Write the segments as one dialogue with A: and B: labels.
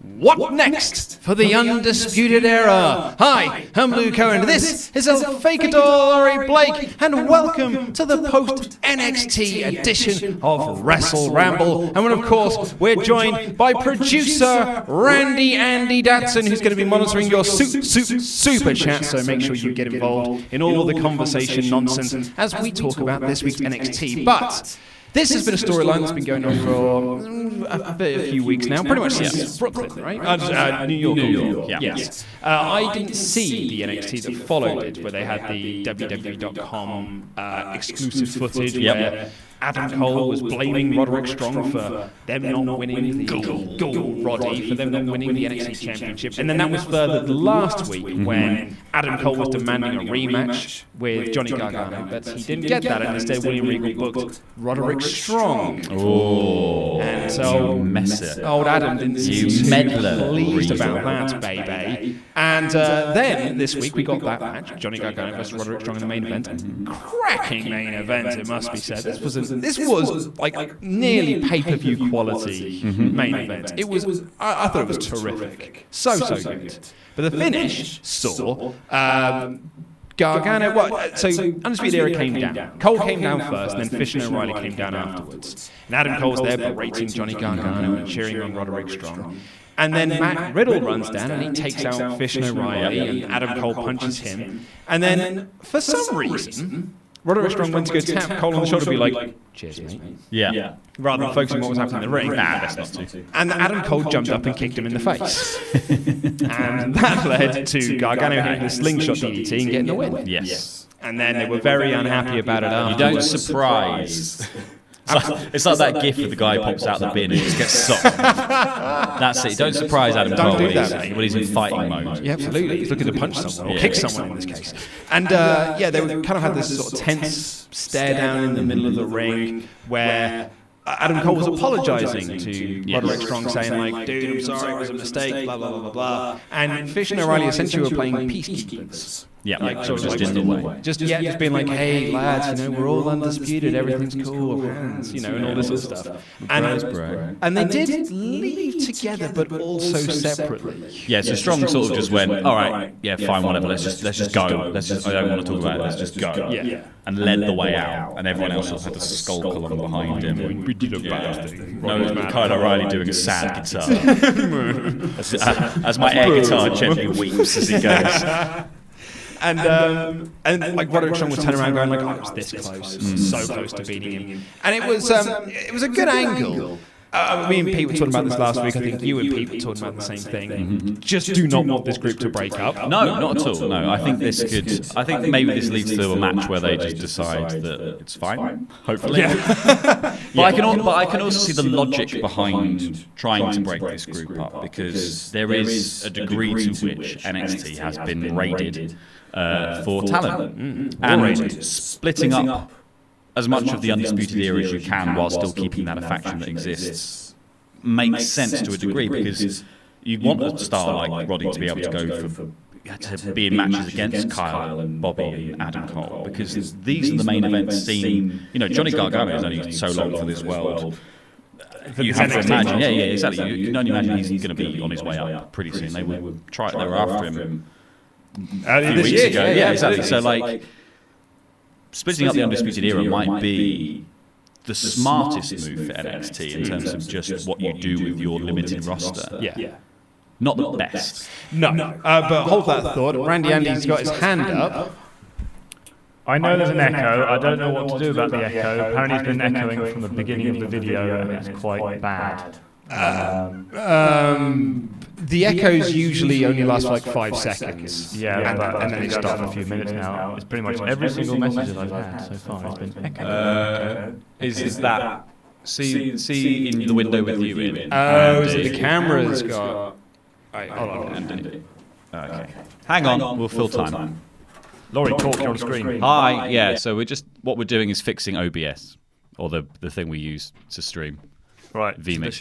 A: What next for the Undisputed Era? Hi, I'm Luke Owen. This is Fakador Laurie Blake, and welcome to the post-NXT edition of WrestleRamble. And of course, we're joined by producer Randy Andy Datson, who's going to be monitoring your super chat, so make sure you get involved in all the conversation nonsense as we talk about this week's NXT. But this has been a storyline that's been going on for a few weeks now, pretty much since Brooklyn, right? New York. Yes. I didn't see the NXT that followed it, where they had the WWE.com exclusive footage where Adam Cole was blaming Roderick Strong for them not winning the Roddy, for them not winning the NXT Championship. And then that was furthered last week when Adam Cole was demanding a rematch with Johnny Gargano, but he didn't get that, and instead William Regal booked Roderick Strong.
B: Oh,
A: and so old Adam didn't seem pleased about that, baby. And then this week we got that match, Johnny Gargano versus Roderick Strong in the main event. Cracking main event, it must be said. This was like nearly pay-per-view quality main event. It was, I thought it was terrific. So good. But the finish saw Gargano, so Undisputed Era came down. Cole came down first, and then Fish and O'Reilly came down afterwards. And Adam Cole's there berating Johnny Gargano and cheering on Roderick Strong. And then Riddle runs down and he takes out Fish and O'Reilly, and Adam Cole punches him. And then, for some reason, Roderick Strong went to go tap Cole on the shoulder and be like, "Cheers, mate."
B: Yeah.
A: Rather than focusing on what was happening in the ring.
B: That's not too.
A: And Adam Cole jumped up and kicked him in the face. And that led to Gargano hitting the slingshot DDT and getting the win.
B: Yes.
A: And then they were very unhappy about it afterwards.
B: You don't surprise. It's like that gif of the guy who pops out the bin and just gets socked. That's it. Don't surprise Adam Cole when he's in fighting mode.
A: Yeah, absolutely. He's looking to punch someone or kick someone in this case. And they kind of had this sort of tense stare down in the middle of the ring where Adam Cole was apologising to Roderick Strong, saying like, "Dude, I'm sorry, it was a mistake, blah, blah, blah, blah, blah." And Fish and O'Reilly essentially were playing peacekeepers.
B: Yeah,
A: like,
B: sort of just in the way.
A: Just being like, "Hey, lads, we're all undisputed, everything's cool, hands, and all this sort of stuff." And they did leave together, but also separately.
B: Yeah, so Strong sort of just went, "All right, yeah, fine, whatever. Let's just go. I don't want to talk about it. Let's just go."
A: Yeah.
B: And led the way out, and everyone else sort of had to skulk along behind him. Kyle O'Reilly doing a sad guitar, as my air guitar gently weeps as he goes.
A: And like Roderick Strong was turning around going like, "Oh, it was this close, so close to beating him." And it was a good angle. Me and Pete were talking about this last week. I think you and Pete were talking about the same thing. Just do not want this group to break up.
B: No, not at all. No, I think this could. I think maybe this leads to a match where they just decide that it's fine. Hopefully. But I can also see the logic behind trying to break this group up, because there is a degree to which NXT has been raided for talent and splitting up as much of the Undisputed Era as you can while still keeping that a faction that exists makes sense to a degree, because you want a star like Roddy to be able to go to be in matches against Kyle and Bobby and Adam Cole, because these are the main event scene. Johnny Gargano is only so long for this world. You have to imagine, exactly. You can only imagine he's going to be on his way up pretty soon. They were after him a few weeks ago. Yeah, exactly. So like, splitting up the Undisputed Era might be the smartest move for NXT in terms of just what you do with your limited roster.
A: Yeah.
B: Not the best.
A: No. But hold that thought. Randy Andy's got his hand up.
C: I know there's an echo. I don't know what to do about the echo. Apparently it's been echoing from the beginning of the video, and it's quite bad.
A: The echoes usually only last for like 5 seconds.
C: Yeah, and then they stop for a few minutes now. It's pretty much every single message that I've had so far has been echoed.
B: Is that... See in the window with you in?
A: Oh, is it the camera's got... Right, hold on.
B: Andy. Okay. Hang on, we'll fill time.
C: Laurie, talk, you're on screen.
B: Hi, yeah, so what we're doing is fixing OBS, or the thing we use to stream.
C: Right.
B: VMix.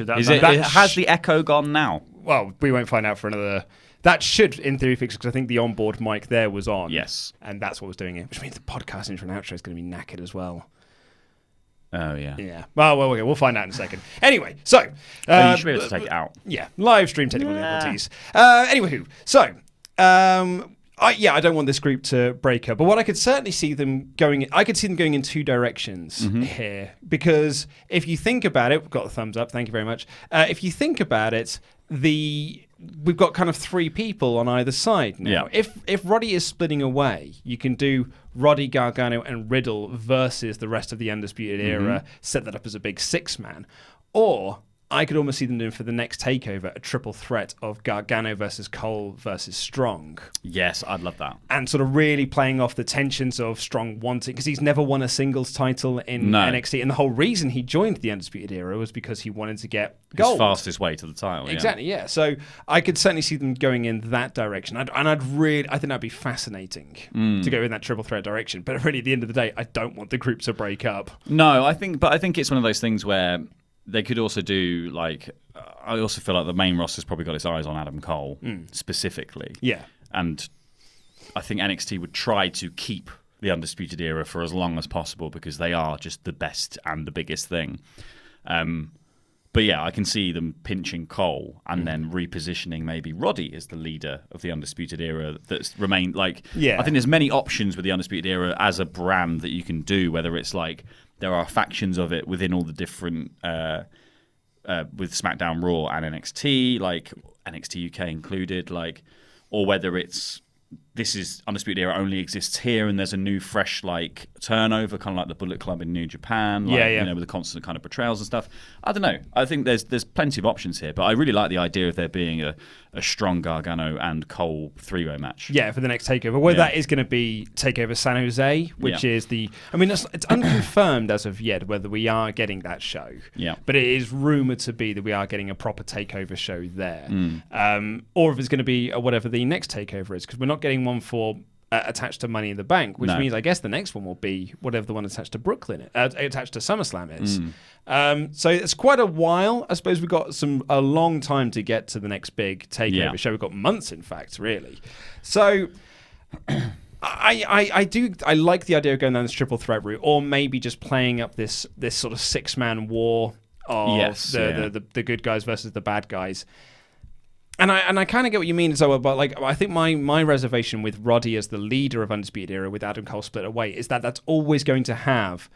B: Has the echo gone now?
A: Well, we won't find out for another... That should, in theory, fix it, because I think the onboard mic there was on.
B: Yes.
A: And that's what was doing it, which means the podcast intro and outro is going to be knackered as well.
B: Oh, yeah.
A: Yeah. Well, okay, we'll find out in a second. Anyway, so...
B: you should be able to take it out.
A: Yeah, live stream technical difficulties. Anywho, so... I don't want this group to break up, but what I could certainly see them going... I could see them going in two directions here, because if you think about it... We've got the thumbs up, thank you very much. If you think about it, we've got kind of three people on either side now.
B: Yeah.
A: If Roddy is splitting away, you can do Roddy, Gargano, and Riddle versus the rest of the Undisputed Era, set that up as a big six-man. Or... I could almost see them doing for the next takeover a triple threat of Gargano versus Cole versus Strong.
B: Yes, I'd love that.
A: And sort of really playing off the tensions of Strong wanting, because he's never won a singles title in NXT. And the whole reason he joined the Undisputed Era was because he wanted to get gold.
B: His fastest way to the title.
A: Exactly, yeah. So I could certainly see them going in that direction. I think that'd be fascinating to go in that triple threat direction. But really, at the end of the day, I don't want the group to break up.
B: No, I think it's one of those things where they could also do, like, I also feel like the main roster's probably got its eyes on Adam Cole specifically.
A: Yeah.
B: And I think NXT would try to keep the Undisputed Era for as long as possible because they are just the best and the biggest thing. But yeah, I can see them pinching Cole and then repositioning maybe Roddy as the leader of the Undisputed Era that's remained, like, I think there's many options with the Undisputed Era as a brand that you can do, whether it's like there are factions of it within all the different with SmackDown, Raw, and NXT, like NXT UK included, like, or whether it's this is Undisputed Era only exists here, and there's a new, fresh, like, turnover, kind of like the Bullet Club in New Japan, like, you know, with the constant kind of portrayals and stuff. I don't know. I think there's plenty of options here, but I really like the idea of there being a strong Gargano and Cole three-way match. Yeah,
A: for the next takeover. Well, that is going to be Takeover San Jose, which is the... I mean, it's unconfirmed as of yet whether we are getting that show.
B: Yeah.
A: But it is rumoured to be that we are getting a proper takeover show there. Or if it's going to be whatever the next takeover is, because we're not getting one for attached to Money in the Bank, which means I guess the next one will be whatever the one attached to Brooklyn, attached to SummerSlam is. So it's quite a while. I suppose we've got a long time to get to the next big takeover show. We've got months, in fact, really. So I like the idea of going down this triple threat route, or maybe just playing up this sort of six-man war of the good guys versus the bad guys. And I kind of get what you mean, so, but like I think my reservation with Roddy as the leader of Undisputed Era with Adam Cole split away is that that's always going to have,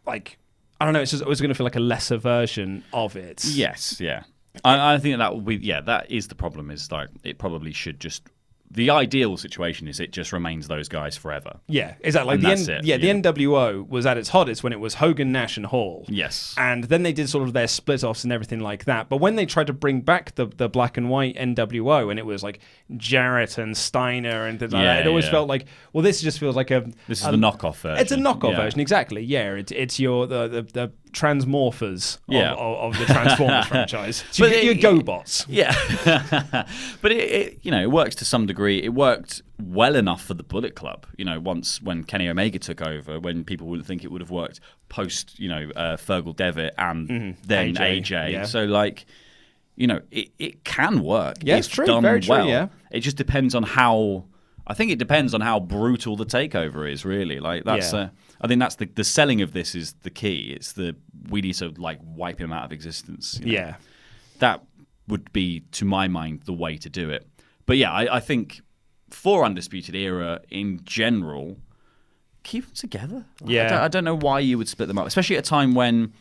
A: like, I don't know, it's just always going to feel like a lesser version of it.
B: Yes, yeah. I think that will be, that is the problem, is like it probably should just... The ideal situation is it just remains those guys forever.
A: Yeah, exactly. Like the NWO was at its hottest when it was Hogan, Nash, and Hall.
B: Yes.
A: And then they did sort of their split-offs and everything like that. But when they tried to bring back the black and white NWO, and it was like Jarrett and Steiner and things like that, it always felt like, well, this just feels like This
B: is the knockoff version.
A: It's a knockoff version, exactly. Yeah, it's your the transmorphers of the Transformers franchise. So your GoBots.
B: Yeah. But it works to some degree. It worked well enough for the Bullet Club, when Kenny Omega took over, when people wouldn't think it would have worked post, Fergal Devitt and then AJ. Yeah. So, like, it can work.
A: Yeah, it's true. Done very true,
B: well.
A: Yeah.
B: It just depends on how... I think it depends on how brutal the takeover is, really. Like, that's... I think that's the selling of this is the key. It's we need to, like, wipe him out of existence.
A: Yeah.
B: That would be, to my mind, the way to do it. But yeah, I think for Undisputed Era in general, keep them together.
A: Yeah.
B: I don't know why you would split them up, especially at a time when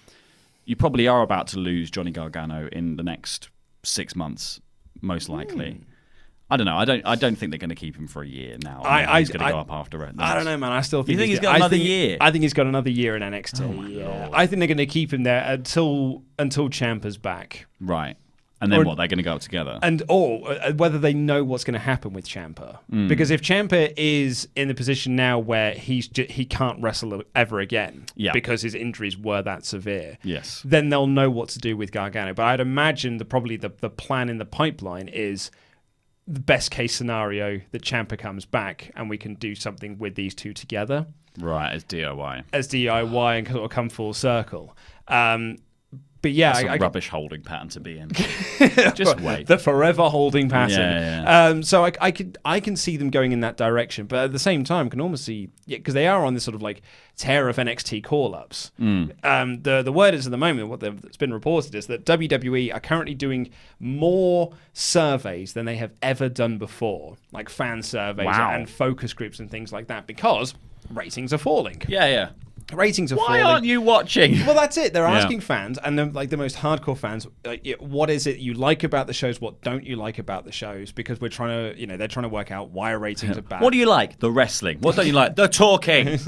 B: you probably are about to lose Johnny Gargano in the next 6 months, most likely. I don't know. I don't think they're going to keep him for a year now. He's going to go up after it.
A: I don't know, man. I still think
B: you think he's got another year.
A: I think he's got another year in NXT.
B: Oh Lord.
A: I think they're going to keep him there until Ciampa's back.
B: Right. And then what? They're going to go up together?
A: Or whether they know what's going to happen with Ciampa. Because if Ciampa is in the position now where he can't wrestle ever again because his injuries were that severe, then they'll know what to do with Gargano. But I'd imagine probably the plan in the pipeline is the best case scenario that Ciampa comes back and we can do something with these two together.
B: Right, as DIY.
A: And sort of come full circle. But yeah,
B: That's a rubbish holding pattern to be in. Just wait.
A: The forever holding pattern.
B: Yeah.
A: So I can see them going in that direction, but at the same time, can almost see because they are on this sort of like tear of NXT call-ups. The word is at the moment that's been reported is that WWE are currently doing more surveys than they have ever done before, like fan surveys and focus groups and things like that, because ratings are falling.
B: Yeah.
A: Ratings are falling.
B: Why aren't you watching?
A: Well, that's it. They're asking fans, and the most hardcore fans, what is it you like about the shows? What don't you like about the shows? Because we're trying to, they're trying to work out why ratings are bad.
B: What do you like? The wrestling. What don't you like? The talking.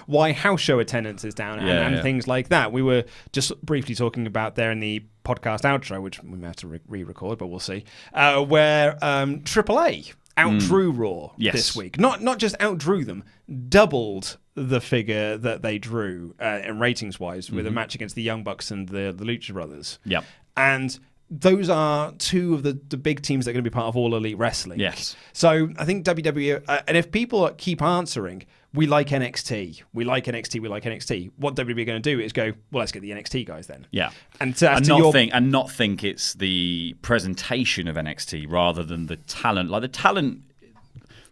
A: Why house show attendance is down and things like that. We were just briefly talking about there in the podcast outro, which we may have to re-record, but we'll see, where AAA outdrew Raw this week. Not just outdrew them, doubled the figure that they drew in ratings-wise with a match against the Young Bucks and the Lucha Brothers.
B: Yep.
A: And those are two of the big teams that are going to be part of All Elite Wrestling.
B: Yes.
A: So I think WWE, and if people keep answering, we like NXT, we like NXT, we like NXT, what WWE are going to do is go, well, let's get the NXT guys then.
B: Yeah.
A: And
B: not think it's the presentation of NXT rather than the talent. Like the talent...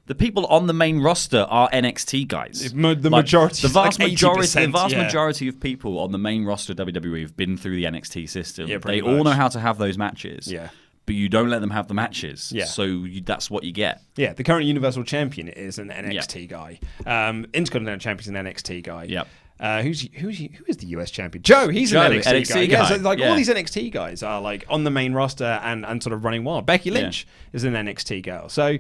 B: The people on the main roster are NXT guys.
A: The majority,
B: the vast
A: like
B: majority of people on the main roster of WWE have been through the NXT system.
A: Yeah,
B: they all know how to have those matches.
A: Yeah.
B: But you don't let them have the matches.
A: Yeah.
B: So that's what you get.
A: Yeah, the current Universal Champion is an NXT guy. Intercontinental Champion is an NXT guy.
B: Yep.
A: Who is the US champion? Joe, he's an NXT guy.
B: Yeah,
A: so all these NXT guys are like on the main roster and sort of running wild. Becky Lynch is an NXT girl. So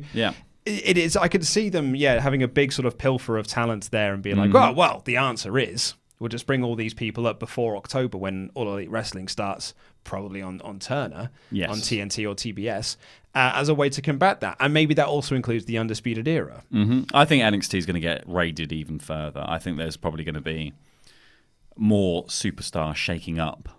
A: it is. I could see them, having a big sort of pilfer of talent there and being like, oh, well, the answer is we'll just bring all these people up before October when All Elite Wrestling starts, probably on Turner, on TNT or TBS, as a way to combat that. And maybe that also includes the Undisputed Era.
B: I think NXT is going to get raided even further. I think there's probably going to be more superstars shaking up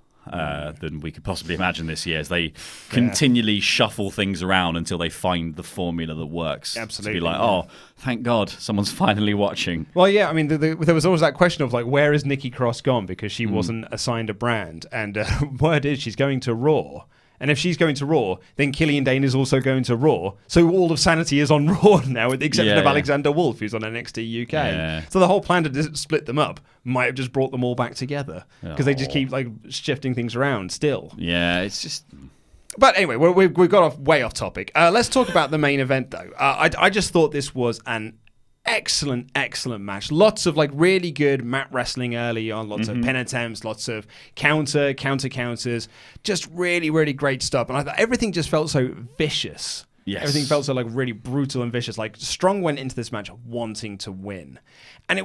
B: than we could possibly imagine this year, as they continually shuffle things around until they find the formula that works.
A: Absolutely.
B: To be like, oh, thank God, someone's finally watching.
A: Well, yeah, I mean, there was always that question of like, where is Nikki Cross gone? Because she wasn't assigned a brand. And word is she's going to Raw. And if she's going to Raw, then Killian Dane is also going to Raw. So all of Sanity is on Raw now, with the exception of Alexander Wolf, who's on NXT UK. Yeah. So the whole plan to split them up might have just brought them all back together, because they just keep like shifting things around still.
B: Yeah, it's just...
A: But anyway, we've got way off topic. Let's talk about the main event, though. I just thought this was an excellent match. Lots of like really good mat wrestling early on, lots of pin attempts, lots of counters, just really great stuff. And I thought everything just felt so vicious. Yes. Everything felt so like really brutal and vicious. Like Strong went into this match wanting to win. And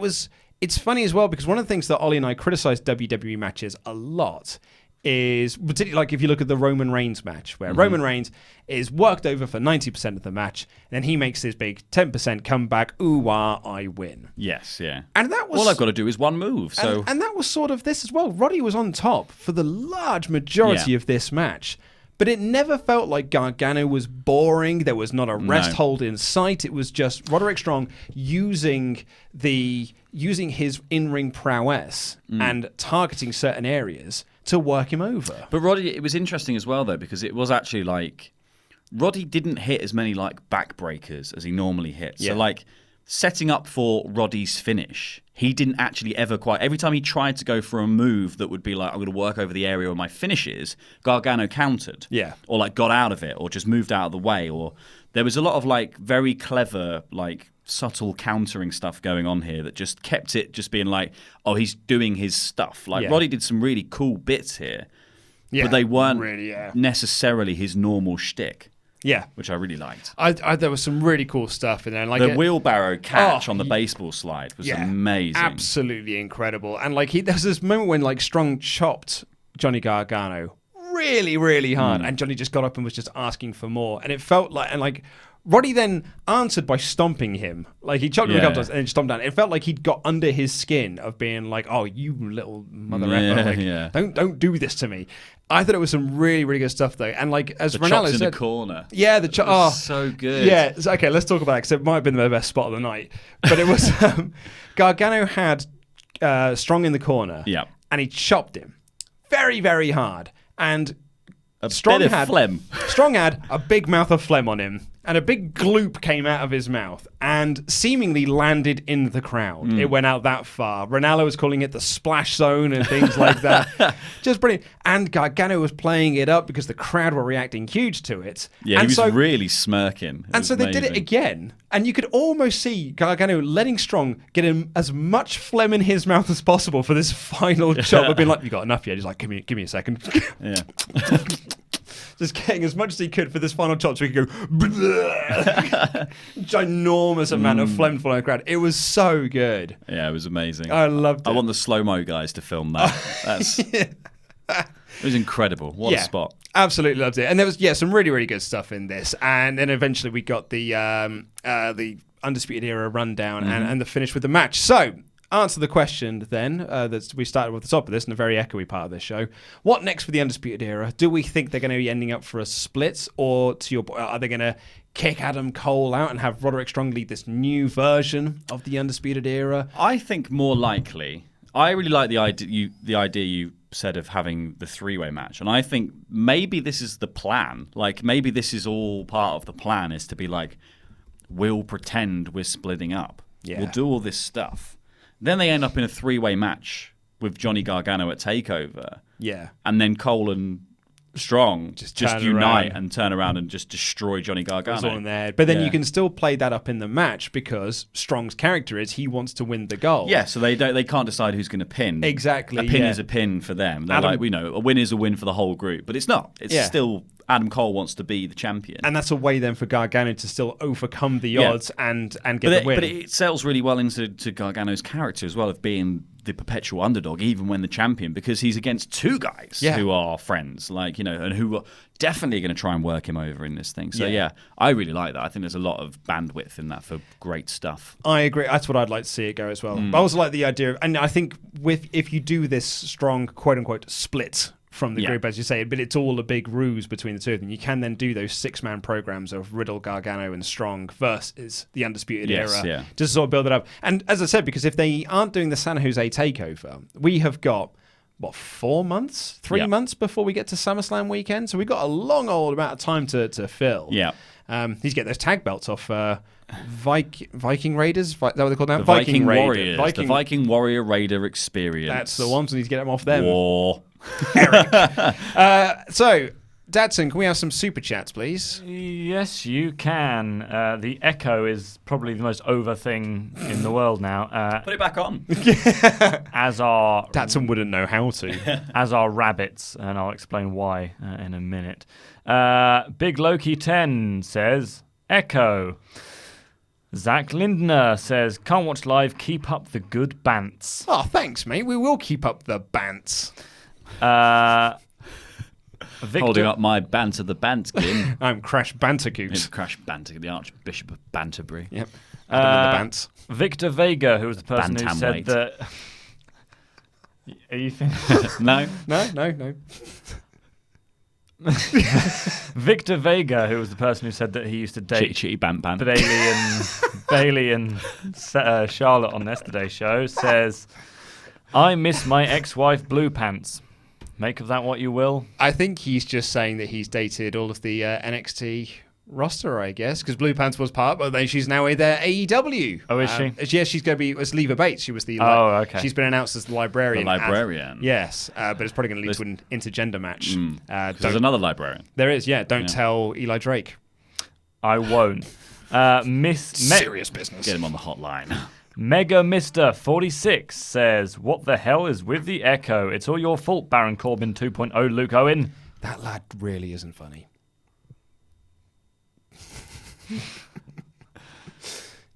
A: it's funny as well, because one of the things that Ollie and I criticized WWE matches a lot is, particularly like if you look at the Roman Reigns match, where Roman Reigns is worked over for 90% of the match, and then he makes his big 10% comeback, ooh-wah, I win.
B: Yes, yeah.
A: And that was...
B: all I've got to do is one move, so...
A: And that was sort of this as well. Roddy was on top for the large majority of this match, but it never felt like Gargano was boring. There was not a rest hold in sight. It was just Roderick Strong using his in-ring prowess and targeting certain areas to work him over.
B: But Roddy, it was interesting as well, though, because it was actually like Roddy didn't hit as many like backbreakers as he normally hits. So like setting up for Roddy's finish, he didn't actually ever quite... Every time he tried to go for a move that would be like, I'm going to work over the area where my finish is, Gargano countered.
A: Yeah.
B: Or like got out of it, or just moved out of the way. Or there was a lot of like very clever, like subtle countering stuff going on here that just kept it just being like, oh, he's doing his stuff. Like Roddy did some really cool bits here, but they weren't necessarily his normal shtick.
A: Yeah,
B: which I really liked.
A: There was some really cool stuff in there. Like
B: the wheelbarrow catch on the baseball slide was amazing,
A: absolutely incredible. And like there was this moment when like Strong chopped Johnny Gargano really hard, and Johnny just got up and was just asking for more. And it felt like Roddy then answered by stomping him. Like he chopped him a couple times and then stomped down. It felt like he'd got under his skin of being like, "Oh, you little mother effer! Like, don't do this to me." I thought it was some really good stuff though. And like as
B: the
A: Ronaldo
B: chops
A: said,
B: in the corner,
A: the chops,
B: so good.
A: Yeah, okay, let's talk about that because it might have been the best spot of the night. But it was Gargano had Strong in the corner, and he chopped him very, very hard. And
B: a bit of phlegm.
A: Strong had a big mouth of phlegm on him, and a big gloop came out of his mouth and seemingly landed in the crowd. It went out that far. Ranallo was calling it the splash zone and things like that. Just brilliant. And Gargano was playing it up because the crowd were reacting huge to it.
B: Yeah,
A: and
B: he was really smirking.
A: And so they did it again. And you could almost see Gargano letting Strong get him as much phlegm in his mouth as possible for this final chop. I've been like, you got enough yet? He's like, give me a second.
B: Yeah.
A: Just getting as much as he could for this final chop so he could go ginormous amount of phlegm following the crowd. It was so good.
B: Yeah, it was amazing.
A: I loved it.
B: I want the slow-mo guys to film that. It was incredible. What a spot.
A: Absolutely loved it. And there was some really, really good stuff in this. And then eventually we got the Undisputed Era rundown and the finish with the match. So, answer the question then that we started with the top of this and a very echoey part of this show. What next for the Undisputed Era? Do we think they're going to be ending up for a split, or to your point, are they going to kick Adam Cole out and have Roderick Strong lead this new version of the Undisputed Era?
B: I think more likely. I really like the idea you said of having the three-way match, and I think maybe this is the plan. Like maybe this is all part of the plan, is to be like, we'll pretend we're splitting up. Yeah. We'll do all this stuff. Then they end up in a three-way match with Johnny Gargano at TakeOver.
A: Yeah.
B: And then Cole and Strong just unite
A: around
B: and turn around and just destroy Johnny Gargano.
A: It's all in there. But then you can still play that up in the match because Strong's character is he wants to win the gold.
B: Yeah, so they can't decide who's going to pin.
A: Exactly.
B: A pin is a pin for them. They're like, a win is a win for the whole group. But it's not. It's still Adam Cole wants to be the champion.
A: And that's a way then for Gargano to still overcome the odds and get the win.
B: But it sells really well into Gargano's character as well, of being the perpetual underdog, even when the champion, because he's against two guys who are friends, and who are definitely going to try and work him over in this thing. So I really like that. I think there's a lot of bandwidth in that for great stuff.
A: I agree. That's what I'd like to see it go as well. But I also like the idea of, and I think if you do this Strong quote unquote split from the group, as you say, but it's all a big ruse between the two of them. You can then do those 6-man programs of Riddle, Gargano, and Strong versus the Undisputed Era, just sort of build it up. And as I said, because if they aren't doing the San Jose takeover, we have got 4 months, 3 months before we get to SummerSlam weekend. So we've got a long old amount of time to fill.
B: Yeah,
A: he's getting those tag belts off Viking Raiders. Is that what they call them?
B: The Viking Warriors. The Viking Warrior Raider experience.
A: That's the ones. We need to get them off them.
B: War.
A: Eric. So, Dadson, can we have some super chats, please?
C: Yes, you can. The Echo is probably the most over thing in the world now.
B: Put it back on.
C: As are...
A: Dadson wouldn't know how to.
C: As are rabbits, and I'll explain why in a minute. Big Loki 10 says, Echo. Zach Lindner says, can't watch live, keep up the good bants.
A: Oh, thanks, mate. We will keep up the bants.
B: Holding up my banter the Bantskin.
A: I'm Crash Bantergoose.
B: It's Crash Bantergoose, the Archbishop of Banterbury.
A: Yep. Adam the Bants.
C: Victor Vega, who was the person who said that... Are you
B: No.
C: Victor Vega, who was the person who said that he used to date
B: Chitty Bant Bant.
C: Bailey and Charlotte on yesterday's show, says, I miss my ex-wife Blue Pants. Make of that what you will.
A: I think he's just saying that he's dated all of the NXT roster, I guess, because Blue Pants was part, but then she's now with AEW.
C: Oh, is she?
A: Yeah, she's going to be. It was Leva Bates. She was the.
C: Okay.
A: She's been announced as the librarian.
B: The librarian.
A: Yes, but it's probably going to lead to an intergender match.
B: There's another librarian.
A: There is. Yeah. Don't tell Eli Drake.
C: I won't.
A: Serious business.
B: Get him on the hotline.
C: Mega Mr. 46 says, what the hell is with the Echo? It's all your fault, Baron Corbin 2.0 Luke Owen.
A: That lad really isn't funny.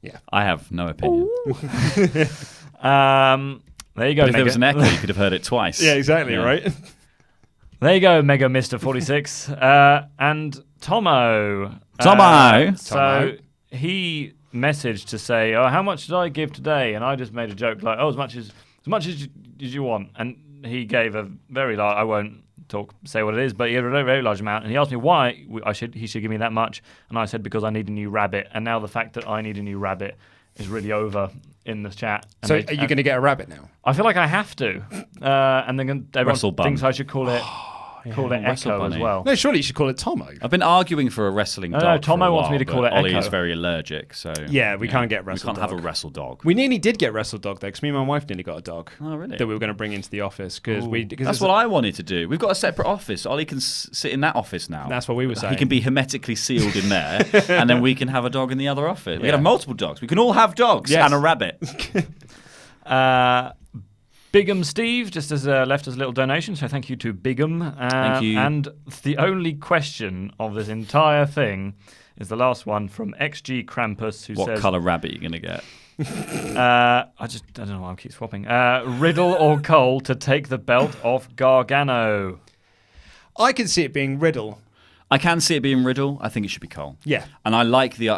A: Yeah.
B: I have no opinion.
C: There you go.
B: But if there was an echo, you could have heard it twice.
A: Yeah, exactly, right?
C: There you go, Mega Mr. 46. And Tomo. So he messaged to say, oh, how much did I give today? And I just made a joke like, oh, as much as you want. And he gave a very large, I won't say what it is, but he gave a very, very large amount. And he asked me why he should give me that much. And I said, because I need a new rabbit. And now the fact that I need a new rabbit is really over in the chat.
A: So are you going to get a rabbit now?
C: I feel like I have to. And then everyone thinks I should call it Echo as well.
A: No, surely you should call it Tomo.
B: I've been arguing for a wrestling dog.
C: No, Tomo
B: for a
C: wants
B: while,
C: me to call it
B: Ollie
C: Echo.
B: is very allergic, so
A: yeah, we can't get wrestle
B: We can't have a wrestle dog.
A: We nearly did get wrestle dog though, because me and my wife nearly got a dog.
B: Oh, really?
A: That we were going to bring into the office because
B: That's what I wanted to do. We've got a separate office. Ollie can sit in that office now.
A: That's what we were saying.
B: He can be hermetically sealed in there, and then we can have a dog in the other office. We can have multiple dogs. We can all have dogs and a rabbit.
C: Bigham Steve just has left us a little donation, so thank you to Bigham.
B: Thank you.
C: And the only question of this entire thing is the last one from XG Krampus, who says...
B: What colour rabbit are you going to get?
C: I don't know why I keep swapping. Riddle or Cole to take the belt off Gargano?
A: I can see it being Riddle.
B: I can see it being Riddle. I think it should be Cole.
A: Yeah.
B: And I like the...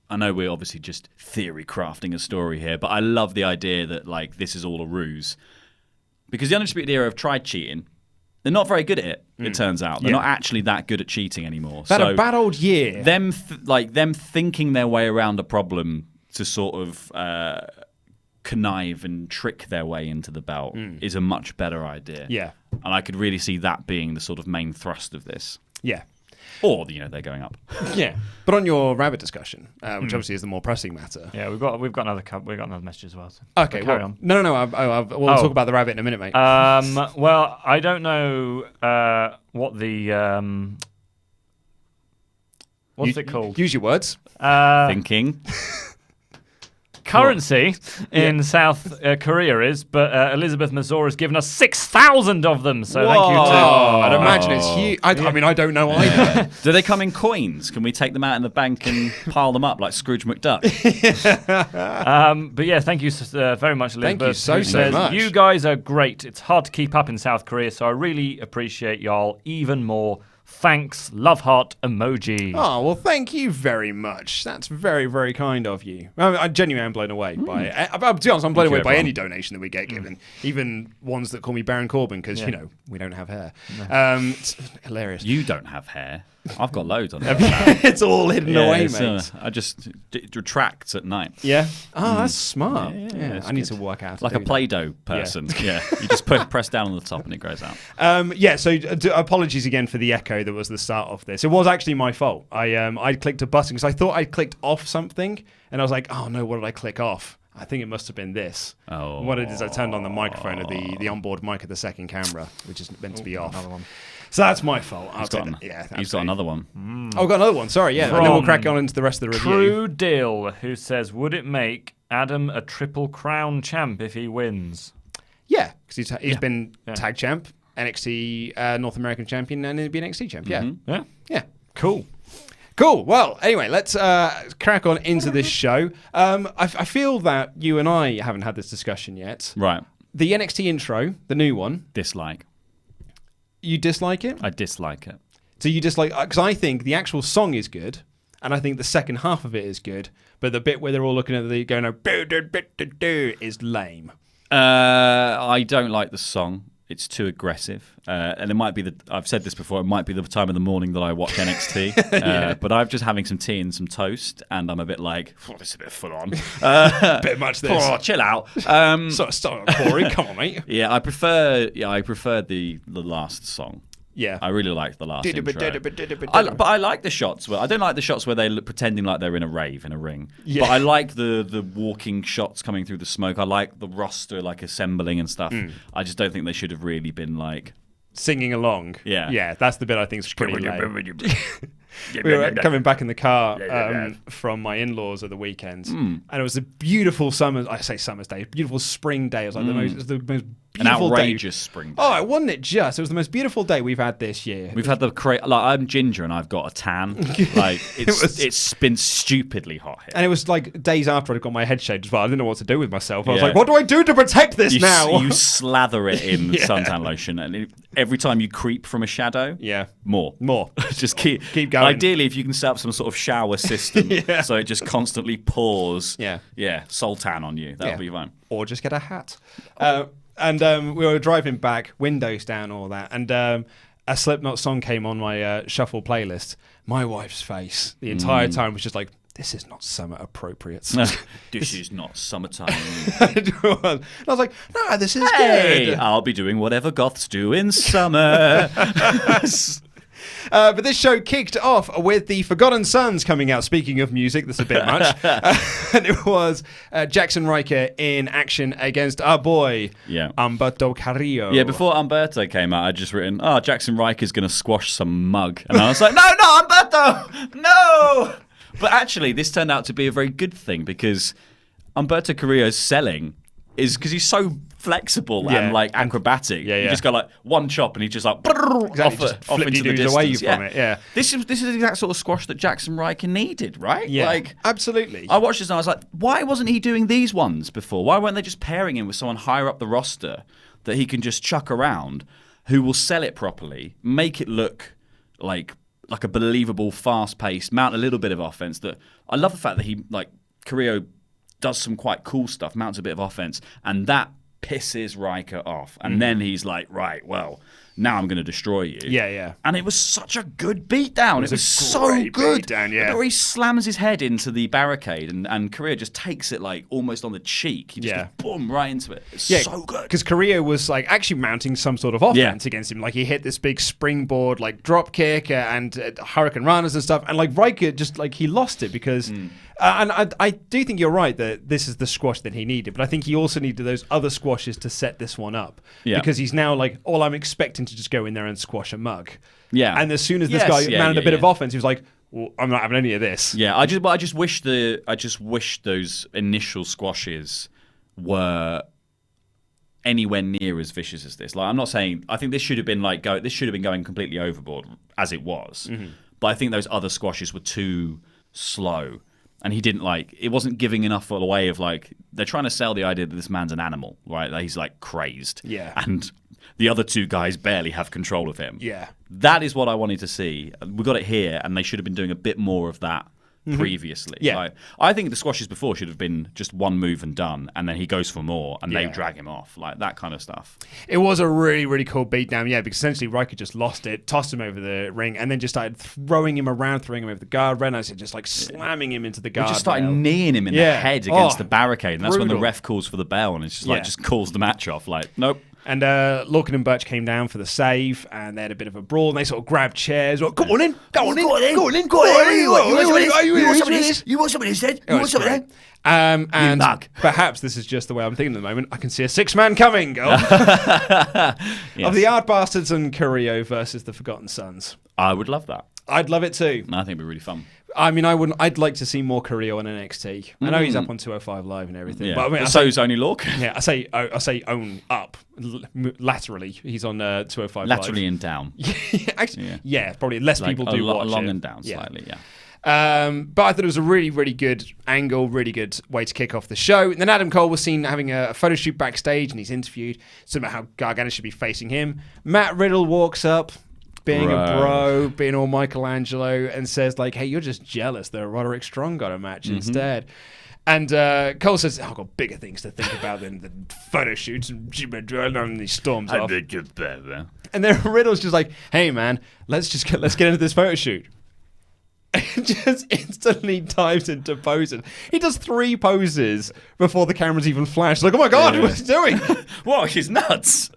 B: I know we're obviously just theory crafting a story here, but I love the idea that this is all a ruse. Because the Undisputed Era have tried cheating. They're not very good at it, it turns out. They're not actually that good at cheating anymore.
A: Had a bad old year.
B: Them thinking their way around a problem to sort of connive and trick their way into the belt is a much better idea.
A: Yeah.
B: And I could really see that being the sort of main thrust of this.
A: Yeah.
B: Or, they're going up.
A: Yeah. But on your rabbit discussion, which obviously is the more pressing matter.
C: Yeah, we've got another message as well. So
A: okay,
C: carry on.
A: No. We'll talk about the rabbit in a minute, mate.
C: Well, I don't know what the what's it called?
A: Use your words.
B: Thinking.
C: Currency in South Korea is, but Elizabeth Mazur has given us 6,000 of them. So thank you to.
A: I'd imagine it's huge. I mean, I don't know either.
B: Do they come in coins? Can we take them out in the bank and pile them up like Scrooge McDuck?
C: But yeah, thank you very much, Elizabeth.
A: Thank you so much.
C: You guys are great. It's hard to keep up in South Korea, so I really appreciate y'all even more. Thanks, love heart emoji.
A: Oh, well, thank you very much. That's very, very kind of you. I genuinely am blown away by it. To be honest, I'm blown away by any donation that we get given, even ones that call me Baron Corbin, because, we don't have hair. No. It's hilarious.
B: You don't have hair. I've got loads on there.
A: It's all hidden away, mate.
B: I just retracts at night.
A: Yeah. Oh, that's smart. Yeah, I need to work out.
B: Like a Play-Doh person. Yeah. You just press down on the top and it grows out.
A: So apologies again for the echo that was the start of this. It was actually my fault. I clicked a button because I thought I'd clicked off something, and I was like, oh no, what did I click off? I think it must have been this.
B: Oh.
A: What it is, I turned on the microphone of the onboard mic of the second camera, which is meant to be off. Another one. So that's my fault.
B: He's got another one.
A: Oh, I've got another one. Sorry, yeah. And then we'll crack on into the rest of the review.
C: True Dill, who says, would it make Adam a Triple Crown champ if he wins?
A: Yeah, because he's been tag champ, NXT North American champion, and he'll be NXT champ.
C: Mm-hmm.
A: Yeah. Cool. Well, anyway, let's crack on into this show. I feel that you and I haven't had this discussion yet.
B: Right.
A: The NXT intro, the new one.
B: Dislike.
A: You dislike it?
B: I dislike it.
A: So you dislike... Because I think the actual song is good, and I think the second half of it is good, but the bit where they're all looking at the going, is lame.
B: I don't like the song. It's too aggressive. And it might be I've said this before, it might be the time of the morning that I watch NXT. But I'm just having some tea and some toast, and I'm a bit like, this is a bit full on.
A: Bit much this.
B: Oh, chill out.
A: Start Corey, come on, mate.
B: Yeah, I prefer the last song.
A: Yeah,
B: I really like the last intro. But I like the shots where I don't like the shots where they look pretending like they're in a rave in a ring. Yeah. But I like the walking shots coming through the smoke. I like the roster assembling and stuff. I just don't think they should have really been
A: singing along. Yeah, that's the bit I think is pretty lame. We were coming back in the car from my in-laws at the weekend, and it was a beautiful summer's day, beautiful spring day. It was like the most beautiful
B: an outrageous spring day.
A: Oh, wasn't it just? It was the most beautiful day we've had this year.
B: We've had I'm ginger and I've got a tan. It's been stupidly hot here.
A: And it was days after I'd got my head shaved as well. I didn't know what to do with myself. I was like, what do I do to protect this now?
B: You slather it in suntan lotion, and every time you creep from a shadow, more. Just keep going. Ideally, if you can set up some sort of shower system so it just constantly pours Sultan on you, that would be fine.
A: Or just get a hat. And we were driving back, windows down, all that, and a Slipknot song came on my shuffle playlist. My wife's face the entire time was just like, this is not summer appropriate.
B: This is not summertime.
A: And I was like, no, this is
B: Hey,
A: good.
B: I'll be doing whatever goths do in summer.
A: But this show kicked off with the Forgotten Sons coming out. Speaking of music, that's a bit much. And it was Jaxson Ryker in action against our boy, Humberto Carrillo.
B: Yeah, before Humberto came out, I'd just written, Jaxson Ryker's going to squash some mug. And I was like, no, Humberto! No! But actually, this turned out to be a very good thing because Humberto Carrillo's selling is because he's so flexible and like acrobatic. You just go like one chop and he's just like off into the distance.
A: Away from it. Yeah.
B: This is the exact sort of squash that Jaxson Ryker needed, right?
A: Yeah,
B: like,
A: absolutely.
B: I watched this and I was like, why wasn't he doing these ones before? Why weren't they just pairing him with someone higher up the roster that he can just chuck around, who will sell it properly, make it look like a believable, fast-paced, mount a little bit of offense. That I love the fact that he Carrillo does some quite cool stuff, mounts a bit of offense, and that pisses Ryker off. And then he's like, right, well, now I'm going to destroy you.
A: Yeah.
B: And it was such a good beatdown. It was so good.
A: Beatdown, yeah.
B: Where he slams his head into the barricade and Carrillo just takes it like almost on the cheek. He just goes, boom, right into it. It's so good.
A: Because Carrillo was like actually mounting some sort of offense against him. Like he hit this big springboard, like drop kick and Hurricane Ranas and stuff. And like Ryker just like he lost it because... and I do think you're right that this is the squash that he needed, but I think he also needed those other squashes to set this one up. Yeah. Because he's now like, I'm expecting to just go in there and squash a mug.
B: Yeah.
A: And as soon as this guy mounted a bit of offense, he was like, well, I'm not having any of this.
B: Yeah. I just wish those initial squashes were anywhere near as vicious as this. Like, I'm not saying, I think this should have been going completely overboard as it was. But I think those other squashes were too slow. And he didn't it wasn't giving enough away of they're trying to sell the idea that this man's an animal, right? That he's crazed.
A: Yeah.
B: And the other two guys barely have control of him.
A: Yeah.
B: That is what I wanted to see. We got it here, and they should have been doing a bit more of that previously.
A: Yeah.
B: I think the squashes before should have been just one move and done, and then he goes for more, and they drag him off, that kind of stuff.
A: It was a really, really cool beatdown, because essentially Ryker just lost it, tossed him over the ring, and then just started throwing him around, throwing him over the guard, and just slamming him into the guard.
B: We just started kneeing him in the head against the barricade, and that's when the ref calls for the bell, and it's just just calls the match off. Nope.
A: And Lorcan and Birch came down for the save, and they had a bit of a brawl, and they sort of grabbed chairs. Go on in. You want some of this, then? You want some of that? And perhaps this is just the way I'm thinking at the moment. I can see a six-man coming of the Art Bastards and Carrillo versus the Forgotten Sons.
B: I would love that.
A: I'd love it too.
B: I think it'd be really fun.
A: I mean, I'd like to see more Carrillo on NXT. I know he's up on 205 Live and everything.
B: Yeah.
A: But I mean,
B: so is only Lorcan.
A: Yeah, I say own up laterally. He's on 205
B: laterally
A: Live.
B: and down.
A: Actually, probably less people do watch
B: along
A: it.
B: and down slightly. Yeah.
A: But I thought it was a really, really good angle, really good way to kick off the show. And then Adam Cole was seen having a photo shoot backstage, and he's interviewed about how Gargano should be facing him. Matt Riddle walks up, being a bro, being all Michelangelo, and says hey, you're just jealous that Roderick Strong got a match instead. And Cole says, I've got bigger things to think about than the photo shoots, and he storms off. And then Riddle's just hey man, let's get into this photo shoot. And just instantly dives into posing. He does 3 poses before the cameras even flash. Oh my god, what's he doing?
B: What? He's nuts.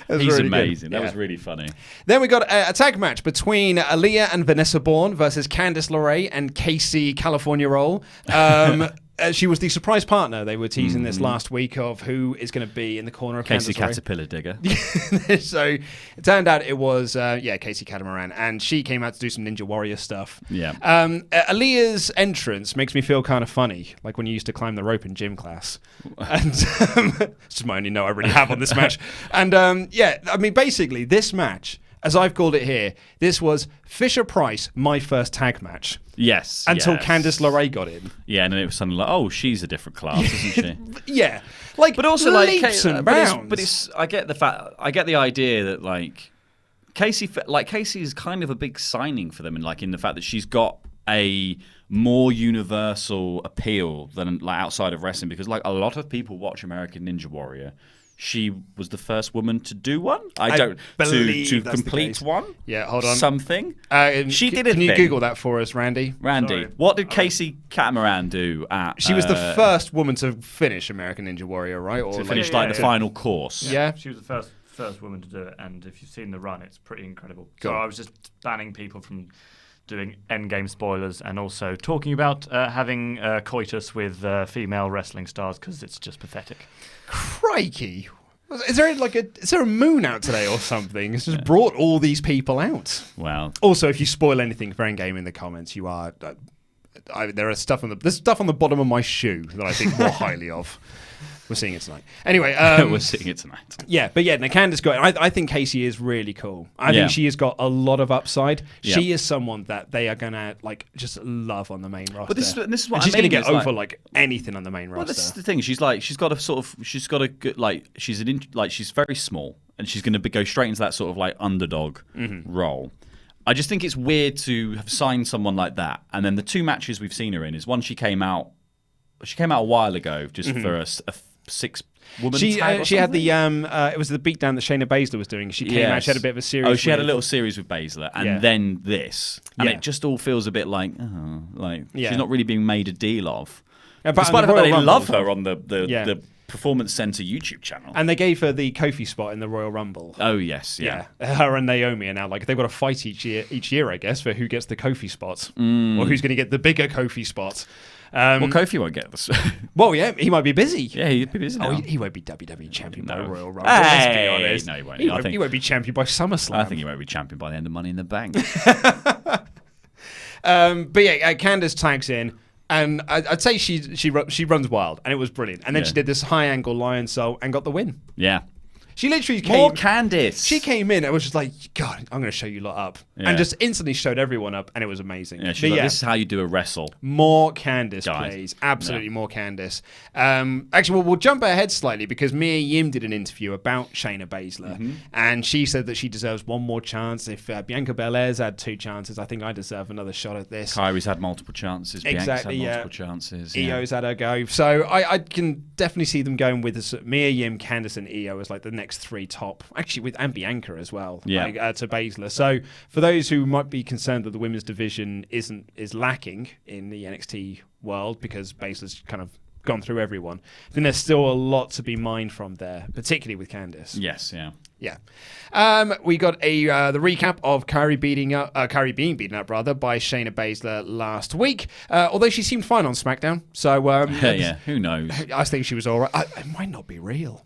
B: He's really amazing. That was really funny.
A: Then we got a tag match between Aliyah and Vanessa Bourne versus Candice LaRea and Kacy California Roll. She was the surprise partner. They were teasing this last week of who is going to be in the corner of
B: Kacy
A: Candice
B: Caterpillar Digger.
A: So it turned out it was Kacy Catamaran, and she came out to do some Ninja Warrior stuff.
B: Yeah.
A: Aliyah's entrance makes me feel kind of funny, like when you used to climb the rope in gym class. And it's just my only note I really have on this match. And I mean, basically this match, as I've called it here, this was Fisher-Price, my first tag match.
B: Yes.
A: Until Candice LaRea got in.
B: Yeah, and then it was suddenly she's a different class, isn't she?
A: Yeah.
B: But also
A: leaps and bounds.
B: But it's I get the idea that Kacy is kind of a big signing for them, and in the fact that she's got a more universal appeal than outside of wrestling, because a lot of people watch American Ninja Warrior she was the first woman to do one. I don't
A: believe
B: to
A: that's the
B: complete
A: case.
B: one.
A: Yeah, hold on.
B: Something.
A: She
B: did a
A: Can you
B: thing.
A: Google that for us, Randy?
B: Randy, what did Kacy Catamaran do at?
A: She was the first woman to finish American Ninja Warrior, right? Or
B: to finish the final course.
A: Yeah.
C: She was the first woman to do it, and if you've seen the run, it's pretty incredible.
A: Cool.
C: So I was just banning people from doing endgame spoilers and also talking about having coitus with female wrestling stars because it's just pathetic.
A: Crikey. Is there a moon out today or something? It's just brought all these people out.
B: Well,
A: also, if you spoil anything for Endgame in the comments, you are. There's stuff on the bottom of my shoe that I think more highly of. We're seeing it tonight. Anyway,
B: we're seeing it tonight.
A: Yeah, but yeah, Candice got. I think Kacy is really cool. I think she has got a lot of upside. Yeah. She is someone that they are gonna just love on the main roster.
B: But this is what
A: she's
B: I mean,
A: gonna get over anything on the main roster.
B: Well, this is the thing. She's got a good she's very small, and she's gonna go straight into that sort of underdog role. I just think it's weird to have signed someone like that, and then the 2 matches we've seen her in is one she came out a while ago just for a 6-woman tag.
A: She had the it was the beatdown that Shayna Baszler was doing. She came out. She had a bit of a series.
B: Oh, she had a little series with Baszler, and then this, and it just all feels a bit she's not really being made a deal of. Despite the fact that they love her on the Performance Center YouTube channel,
A: and they gave her the Kofi spot in the Royal Rumble.
B: Oh yes, yeah.
A: Her and Naomi are now they've got to fight each year, I guess, for who gets the Kofi spot or who's going to get the bigger Kofi spot.
B: Well, Kofi won't get this.
A: Well, yeah, he might be busy.
B: Yeah, he'd be busy now.
A: Oh, he won't be WWE champion by Royal Rumble. Let's be honest.
B: No, he won't.
A: He won't be champion by SummerSlam.
B: I think he won't be champion by the end of Money in the Bank.
A: But yeah, Candice tags in, and I'd say she runs wild, and it was brilliant. And then she did this high angle lion soul and got the win.
B: Yeah.
A: She literally came...
B: More Candice.
A: She came in and was just like, God, I'm going to show you lot up. Yeah. And just instantly showed everyone up, and it was amazing.
B: Yeah, this is how you do a wrestle.
A: More Candice, please. Absolutely more Candice. Actually, we'll jump ahead slightly because Mia Yim did an interview about Shayna Baszler, and she said that she deserves one more chance. If Bianca Belair's had 2 chances, I think I deserve another shot at this.
B: Kyrie's had multiple chances.
A: Exactly,
B: Bianca's had multiple chances.
A: Io's had her go. So I can definitely see them going with Mia Yim, Candice, and Io as the next 3 top, actually with Bianca as well, to Baszler. So for those who might be concerned that the women's division is lacking in the NXT world because Baszler's kind of gone through everyone, then there's still a lot to be mined from there, particularly with Candice.
B: Yes, yeah.
A: We got the recap of Kyrie being beaten up by Shayna Baszler last week. Although she seemed fine on SmackDown, so
B: who knows?
A: I think she was all right. It might not be real.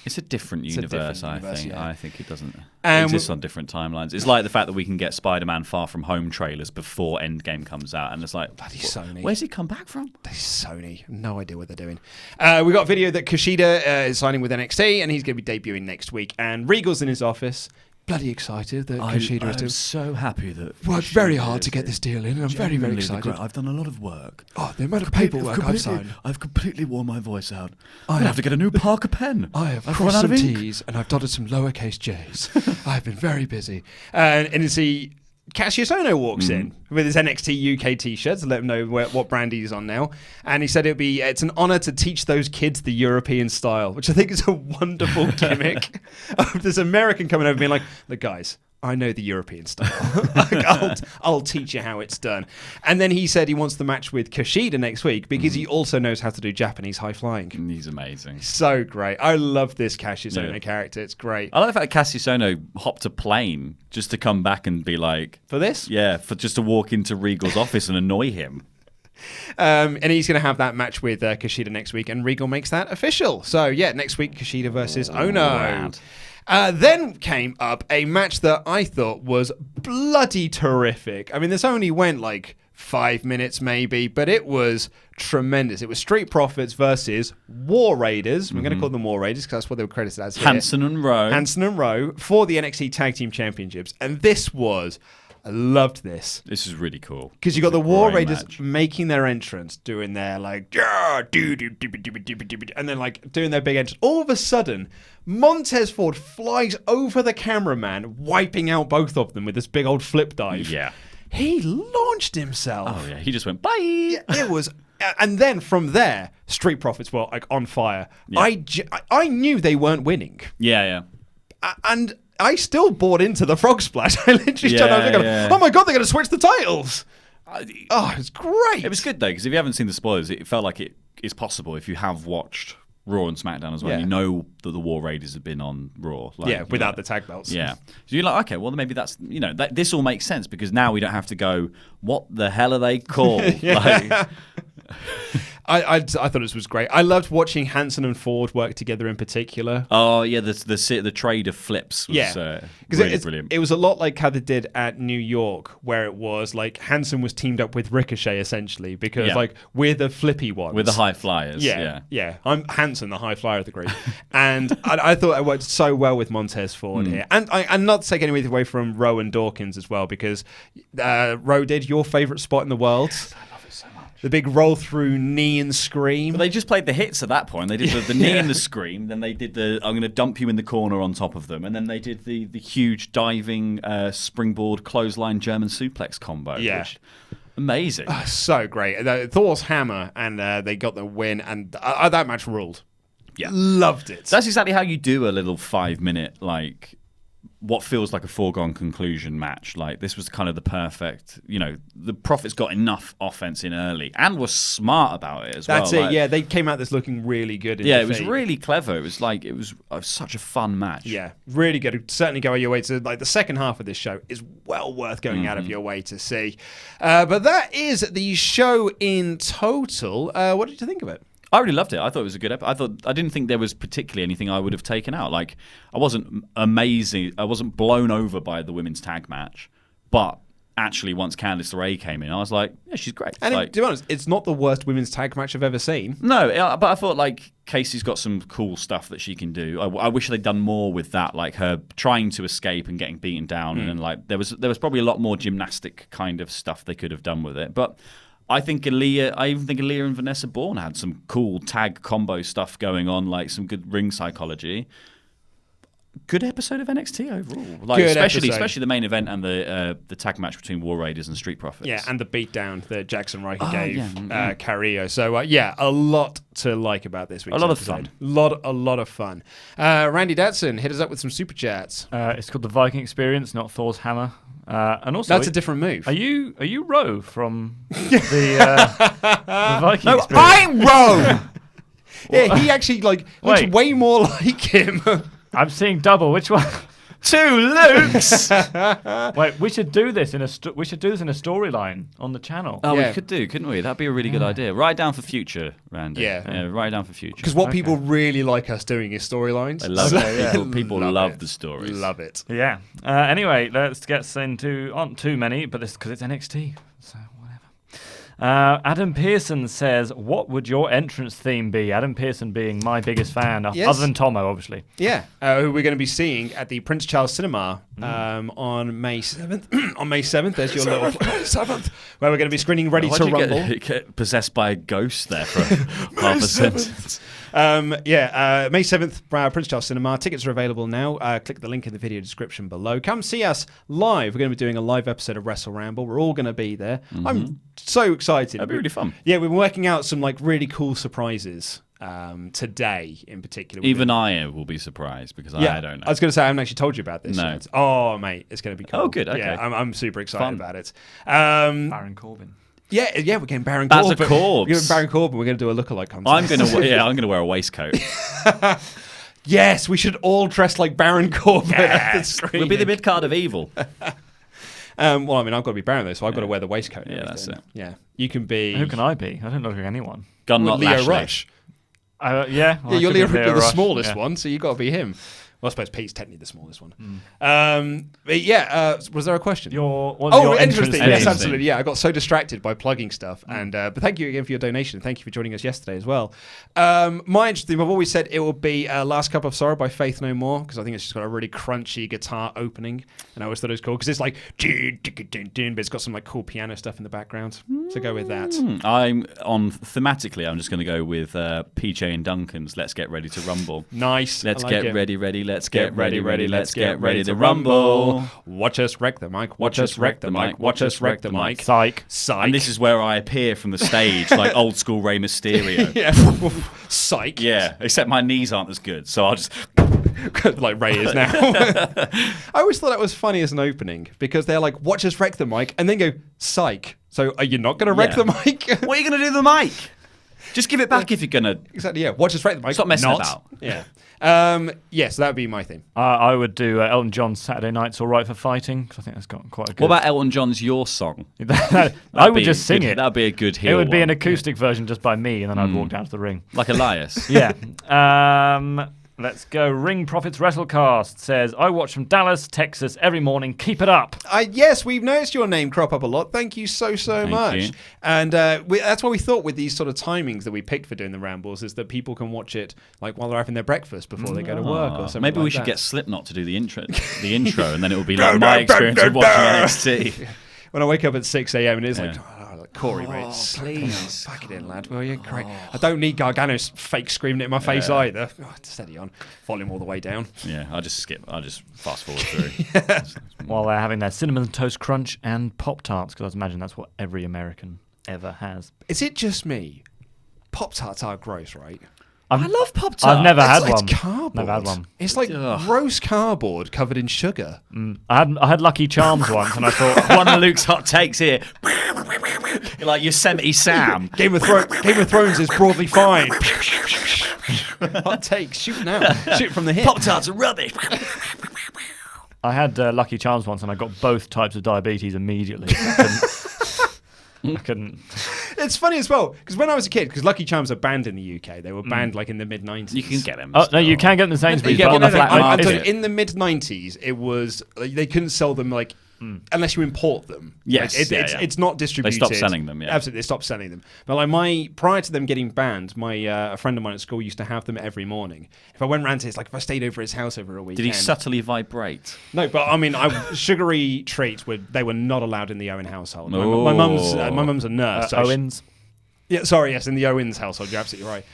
B: It's a different universe, I think.
A: Yeah.
B: I think it doesn't exist on different timelines. It's like the fact that we can get Spider-Man Far From Home trailers before Endgame comes out, and it's like,
A: bloody Sony.
B: Where's he come back from?
A: Bloody Sony. No idea what they're doing. We got a video that Kushida is signing with NXT, and he's going to be debuting next week. And Regal's in his office. Bloody excited that Kushida is doing.
B: I'm so happy that
A: worked very hard to get this deal in, and I'm very, very excited.
B: I've done a lot of work.
A: Oh, the amount of paperwork I've signed.
B: I've completely worn my voice out. I have to get a new Parker pen.
A: I have crossed some T's and I've dotted some lowercase J's. I've been very busy. And it's Kassius Ohno walks in with his NXT UK t-shirt to let him know what brand he's on now. And he said it's an honor to teach those kids the European style, which I think is a wonderful gimmick of this American coming over being like, look, guys, I know the European style. I'll teach you how it's done. And then he said he wants the match with Kushida next week because he also knows how to do Japanese high flying.
B: He's amazing.
A: So great. I love this Kassius Ohno character. It's great.
B: I like the fact that Kassius Ohno hopped a plane just to come back and be like...
A: For this?
B: Yeah, just to walk into Regal's office and annoy him.
A: And he's going to have that match with Kushida next week, and Regal makes that official. So, next week, Kushida versus Ohno. Then came up a match that I thought was bloody terrific. I mean, this only went 5 minutes maybe, but it was tremendous. It was Street Profits versus War Raiders. We're going to call them War Raiders because that's what they were credited as here.
B: Hanson and Rowe for
A: the NXT Tag Team Championships. And this was... I loved this.
B: This is really cool.
A: Because you got the War Raiders making their entrance, doing their and then doing their big entrance. All of a sudden, Montez Ford flies over the cameraman, wiping out both of them with this big old flip dive.
B: Yeah.
A: He launched himself.
B: Oh, yeah. He just went, bye.
A: It was And then from there, Street Profits were like on fire.
B: Yeah.
A: I knew they weren't winning.
B: Yeah.
A: And I still bought into the frog splash. I literally turned around and oh my God, they're going to switch the titles. It's great.
B: It was good though, because if you haven't seen the spoilers, it felt like it is possible if you have watched Raw and SmackDown as well.
A: Yeah.
B: You know that the War Raiders have been on Raw. Like,
A: without the tag belts.
B: Yeah. So you're like, okay, well maybe that's, this all makes sense because now we don't have to go, what the hell are they called?
A: I thought this was great. I loved watching Hanson and Ford work together in particular.
B: Oh yeah, the trade of flips was really brilliant.
A: It was a lot like how they did at New York, where it was like Hanson was teamed up with Ricochet essentially because like we're the flippy ones,
B: we're the high flyers.
A: Yeah. I'm Hanson, the high flyer of the group, and I thought it worked so well with Montez Ford here, and not to take anything away from Rowe and Dawkins as well because Rowe did your favorite spot in the world. The big roll through knee and scream.
B: But they just played the hits at that point. They did the knee and the scream. Then they did the I'm going to dump you in the corner on top of them. And then they did the huge diving springboard clothesline German suplex combo.
A: Yeah.
B: Which, amazing.
A: So great. Thor's hammer and they got the win. And that match ruled.
B: Yeah.
A: Loved it.
B: That's exactly how you do a little 5-minute, like, what feels like a foregone conclusion match. Like, this was kind of the perfect, the Profits got enough offense in early and was smart about it as well.
A: That's it, yeah. They came out this looking really good.
B: It was really clever. It was such a fun match.
A: Yeah, really good. It'd certainly go your way to, like, the second half of this show is well worth going out of your way to see. But that is the show in total. What did you think of it?
B: I really loved it. I thought it was a good episode. I didn't think there was particularly anything I would have taken out. Like, I wasn't amazing. I wasn't blown over by the women's tag match, but actually, once Candice LaRea came in, I was like, yeah, she's great.
A: And
B: like,
A: to be honest, it's not the worst women's tag match I've ever seen.
B: No, but I thought like Kacy's got some cool stuff that she can do. I wish they'd done more with that, like her trying to escape and getting beaten down, and like there was probably a lot more gymnastic kind of stuff they could have done with it, but. I even think Aliyah and Vanessa Bourne had some cool tag combo stuff going on, like some good ring psychology. Good episode of NXT overall. Like, especially the main event and the tag match between War Raiders and Street Profits.
A: Yeah, and the beatdown that Jaxson Ryker gave Carrillo. So a lot to like about this week's episode. A lot of fun. Randy Datson, hit us up with some super chats.
C: It's called the Viking Experience, not Thor's Hammer. And also,
A: that's a different move.
C: Are you Rowe from the Viking Experience?
B: No, I'm Rowe.
A: Yeah, he actually looks way more like him.
C: I'm seeing double. Which one?
B: Two Lukes.
C: Wait, we should do this in a storyline on the channel.
B: Oh, we could do, couldn't we? That'd be a really good idea. Write it down for future, Randy. Yeah, write it down for future.
A: Because what people really like us doing is storylines.
B: They love it. People love the stories.
A: Love it.
C: Yeah. Anyway, let's get into aren't too many, but because it's NXT, so whatever. Adam Pearson says, "What would your entrance theme be?" Adam Pearson being my biggest fan, other than Tomo, obviously.
A: Yeah, who we're going to be seeing at the Prince Charles Cinema on May 7th. On May 7th, there's your little 7th, where we're going to be screening Ready to Rumble.
B: Get possessed by a ghost there for half a sentence.
A: May 7th, Prince Charles Cinema. Tickets are available now. Click the link in the video description below. Come see us live. We're going to be doing a live episode of WrestleRamble. We're all going to be there. I'm so excited.
B: That'd be really fun.
A: Yeah, we've been working out some really cool surprises today in particular.
B: Even I will be surprised because I don't know.
A: I was going to say, I haven't actually told you about this yet. Oh, mate, it's going to be cool.
B: Oh, good. Okay.
A: Yeah, I'm super excited about it.
C: Baron Corbin.
A: Yeah, we're getting Baron
B: That's
A: Corbin.
B: That's a corpse.
A: We're getting Baron Corbin. We're going to do a lookalike contest.
B: I'm going to wear a waistcoat.
A: Yes, we should all dress like Baron Corbin.
B: Yes. We'll be the mid-card of evil.
A: Well, I mean, I've got to be Baron, though, so I've got to wear the waistcoat.
B: Yeah, that's it.
A: Yeah, you can be...
C: Who can I be? I don't look like anyone.
A: Leo
B: Lashley.
A: Rush.
C: Well,
A: you're the
C: Rush.
A: smallest one, so you've got to be him. Well, I suppose Pete's technically the smallest one. Was there a question?
C: Interesting.
A: Yes, absolutely. Yeah, I got so distracted by plugging stuff. But thank you again for your donation. Thank you for joining us yesterday as well. My interesting, I've always said it will be Last Cup of Sorrow by Faith No More, because I think it's just got a really crunchy guitar opening. And I always thought it was cool, because it's like, but it's got some cool piano stuff in the background. to go with that.
B: I'm on thematically. I'm just going to go with PJ and Duncan's "Let's Get Ready to Rumble."
A: Nice.
B: Let's
A: I like
B: get
A: it.
B: ready. Let's get ready. Let's get ready to rumble.
A: Watch us wreck the mic. Watch us wreck the mic. Watch us wreck the mic.
C: Psych.
A: Psych.
B: And this is where I appear from the stage like old school Rey Mysterio.
A: Yeah. Psych.
B: Yeah, except my knees aren't as good, so I'll just
A: like Ray is now. I always thought that was funny as an opening because they're like, watch us wreck the mic, and then go, psych. So are you not going to wreck the mic?
B: What are you going to do to the mic? Just give it back if you're going to.
A: Exactly, yeah. Watch us wreck the mic.
B: Stop messing about.
A: Yeah. Yes, that would be my theme.
C: I would do Elton John's Saturday Night's All Right for Fighting, because I think that's got quite a good...
B: What about Elton John's Your Song?
C: I would just sing it.
B: That would be a good heel
C: It would be
B: one.
C: an acoustic version just by me, and then I'd walk down to the ring.
B: Like Elias.
C: Yeah. Let's go. Ring Profits WrestleCast says, I watch from Dallas, Texas every morning. Keep it up.
A: Yes, we've noticed your name crop up a lot. Thank you so much.
B: you.
A: And that's what we thought with these sort of timings that we picked for doing the Rambles, is that people can watch it like while they're having their breakfast before they go to work or something.
B: Maybe
A: like
B: we should
A: that.
B: get Slipknot to do the intro, and then it will be like my experience of watching NXT.
A: When I wake up at 6 a.m. and it's like, Corey,
B: please.
A: pack it in, lad, will you? Great. I don't need Gargano's fake screaming it in my face either. Steady on. Volume all the way down.
B: Yeah, I'll just fast forward through.
C: While they're having their Cinnamon Toast Crunch and Pop-Tarts, because I imagine that's what every American ever has.
A: Is it just me? Pop-Tarts are gross, right?
B: I love Pop-Tarts.
C: I've never had
A: It's
C: one.
A: cardboard.
C: Never had one.
A: It's like gross cardboard covered in sugar.
C: I had Lucky Charms once, and I thought...
B: One of Luke's hot takes here. You're like Yosemite Sam.
A: Game of Thrones is broadly fine. Hot takes. Shoot now. Shoot from the hip.
B: Pop-Tarts are rubbish.
C: I had Lucky Charms once, and I got both types of diabetes immediately. I couldn't.
A: It's funny as well, because when I was a kid, because Lucky Charms are banned in the UK. They were banned like in the mid-90s.
B: You can get them.
C: Oh, no, you can get them in the Sainsbury's, but on the flat
A: I'm
C: market.
A: telling you, in the mid-90s, it was they couldn't sell them like unless you import them.
B: Yes,
A: Like, it's not distributed.
B: They stopped selling them. Yeah,
A: Absolutely, they stopped selling them. But like prior to them getting banned, a friend of mine at school used to have them every morning. If I went round to his, like if I stayed over his house over a weekend.
B: Did he subtly vibrate?
A: No, but I mean, sugary treats were not allowed in the Owen household. My
B: Oh.
A: mum's a nurse. So
C: Owens.
A: Yes, in the Owens household, you're absolutely right.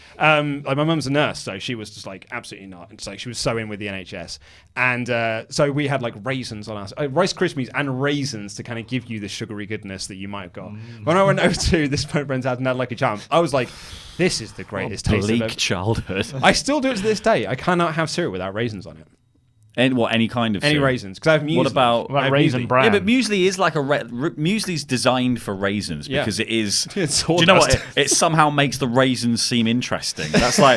A: Like my mum's a nurse, so she was just like absolutely not. And so she was so in with the NHS, and so we had like raisins on us, Rice Krispies and raisins to kind of give you the sugary goodness that you might have got. When I went over to this friend's house and had Lucky Charms, I was like, "This is the greatest taste of
B: Bleak
A: ever."
B: childhood.
A: I still do it to this day. I cannot have cereal without raisins on it.
B: Any kind of
A: Any
B: cereal?
A: raisins? Because I have muesli.
B: What about
C: Raisin Bran?
B: Yeah, but muesli is like muesli's designed for raisins because it is.
A: It's
B: do you know what?
A: sawdust.
B: It somehow makes the raisins seem interesting. That's like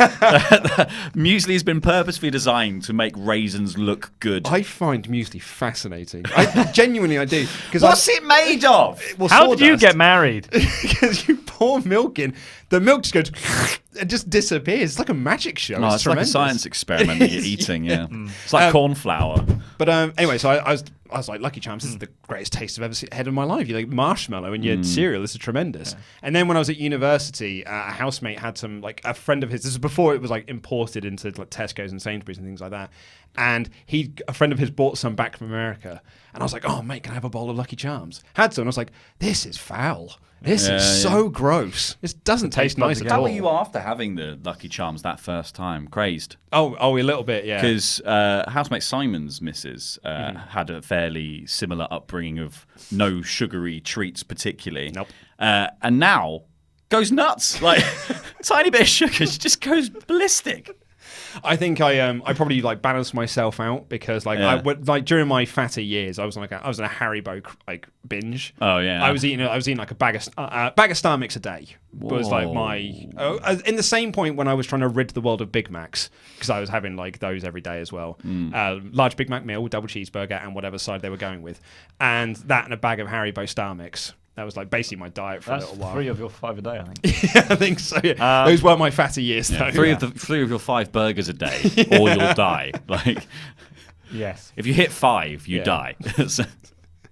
B: muesli has been purposefully designed to make raisins look good.
A: I find muesli fascinating. I genuinely do.
B: What's it made of?
A: Well,
C: How did you
A: sawdust.
C: get married?
A: Because you pour milk in, the milk just goes, it just disappears. It's like a magic show.
B: No, it's like a
A: tremendous.
B: science experiment that you're eating. Yeah, it's like corn flour.
A: But anyway, so I was like, Lucky Charms, this is the greatest taste I've ever had in my life. You like marshmallow in your cereal. This is tremendous. And then when I was at university, a housemate had some, like a friend of his, this was before it was like imported into like Tesco's and Sainsbury's and things like that. And a friend of his bought some back from America. And I was like, oh, mate, can I have a bowl of Lucky Charms? Had some. And I was like, this is foul. This is so gross. This doesn't taste nice at
B: How
A: all.
B: were you after having the Lucky Charms that first time? Crazed?
A: Oh, a little bit, yeah.
B: Because housemate Simon's missus had a fairly similar upbringing of no sugary treats particularly.
A: Nope.
B: And now goes nuts. Like, tiny bit of sugar, she just goes ballistic.
A: I think I probably like balanced myself out because like during my fatter years I was in a Haribo like binge.
B: Oh yeah.
A: I was eating like a bag of Star Mix a day. Was like my in the same point when I was trying to rid the world of Big Macs because I was having like those every day as well. Large Big Mac meal, double cheeseburger, and whatever side they were going with, and that and a bag of Haribo Star Mix. That was like basically my diet for a little while.
C: 3 of your 5 a day, I think.
A: Yeah, I think so. Yeah. Those were my fatter years, though.
B: 3 of your 5 burgers a day, or you'll die. Like,
C: Yes.
B: if you hit 5, you die.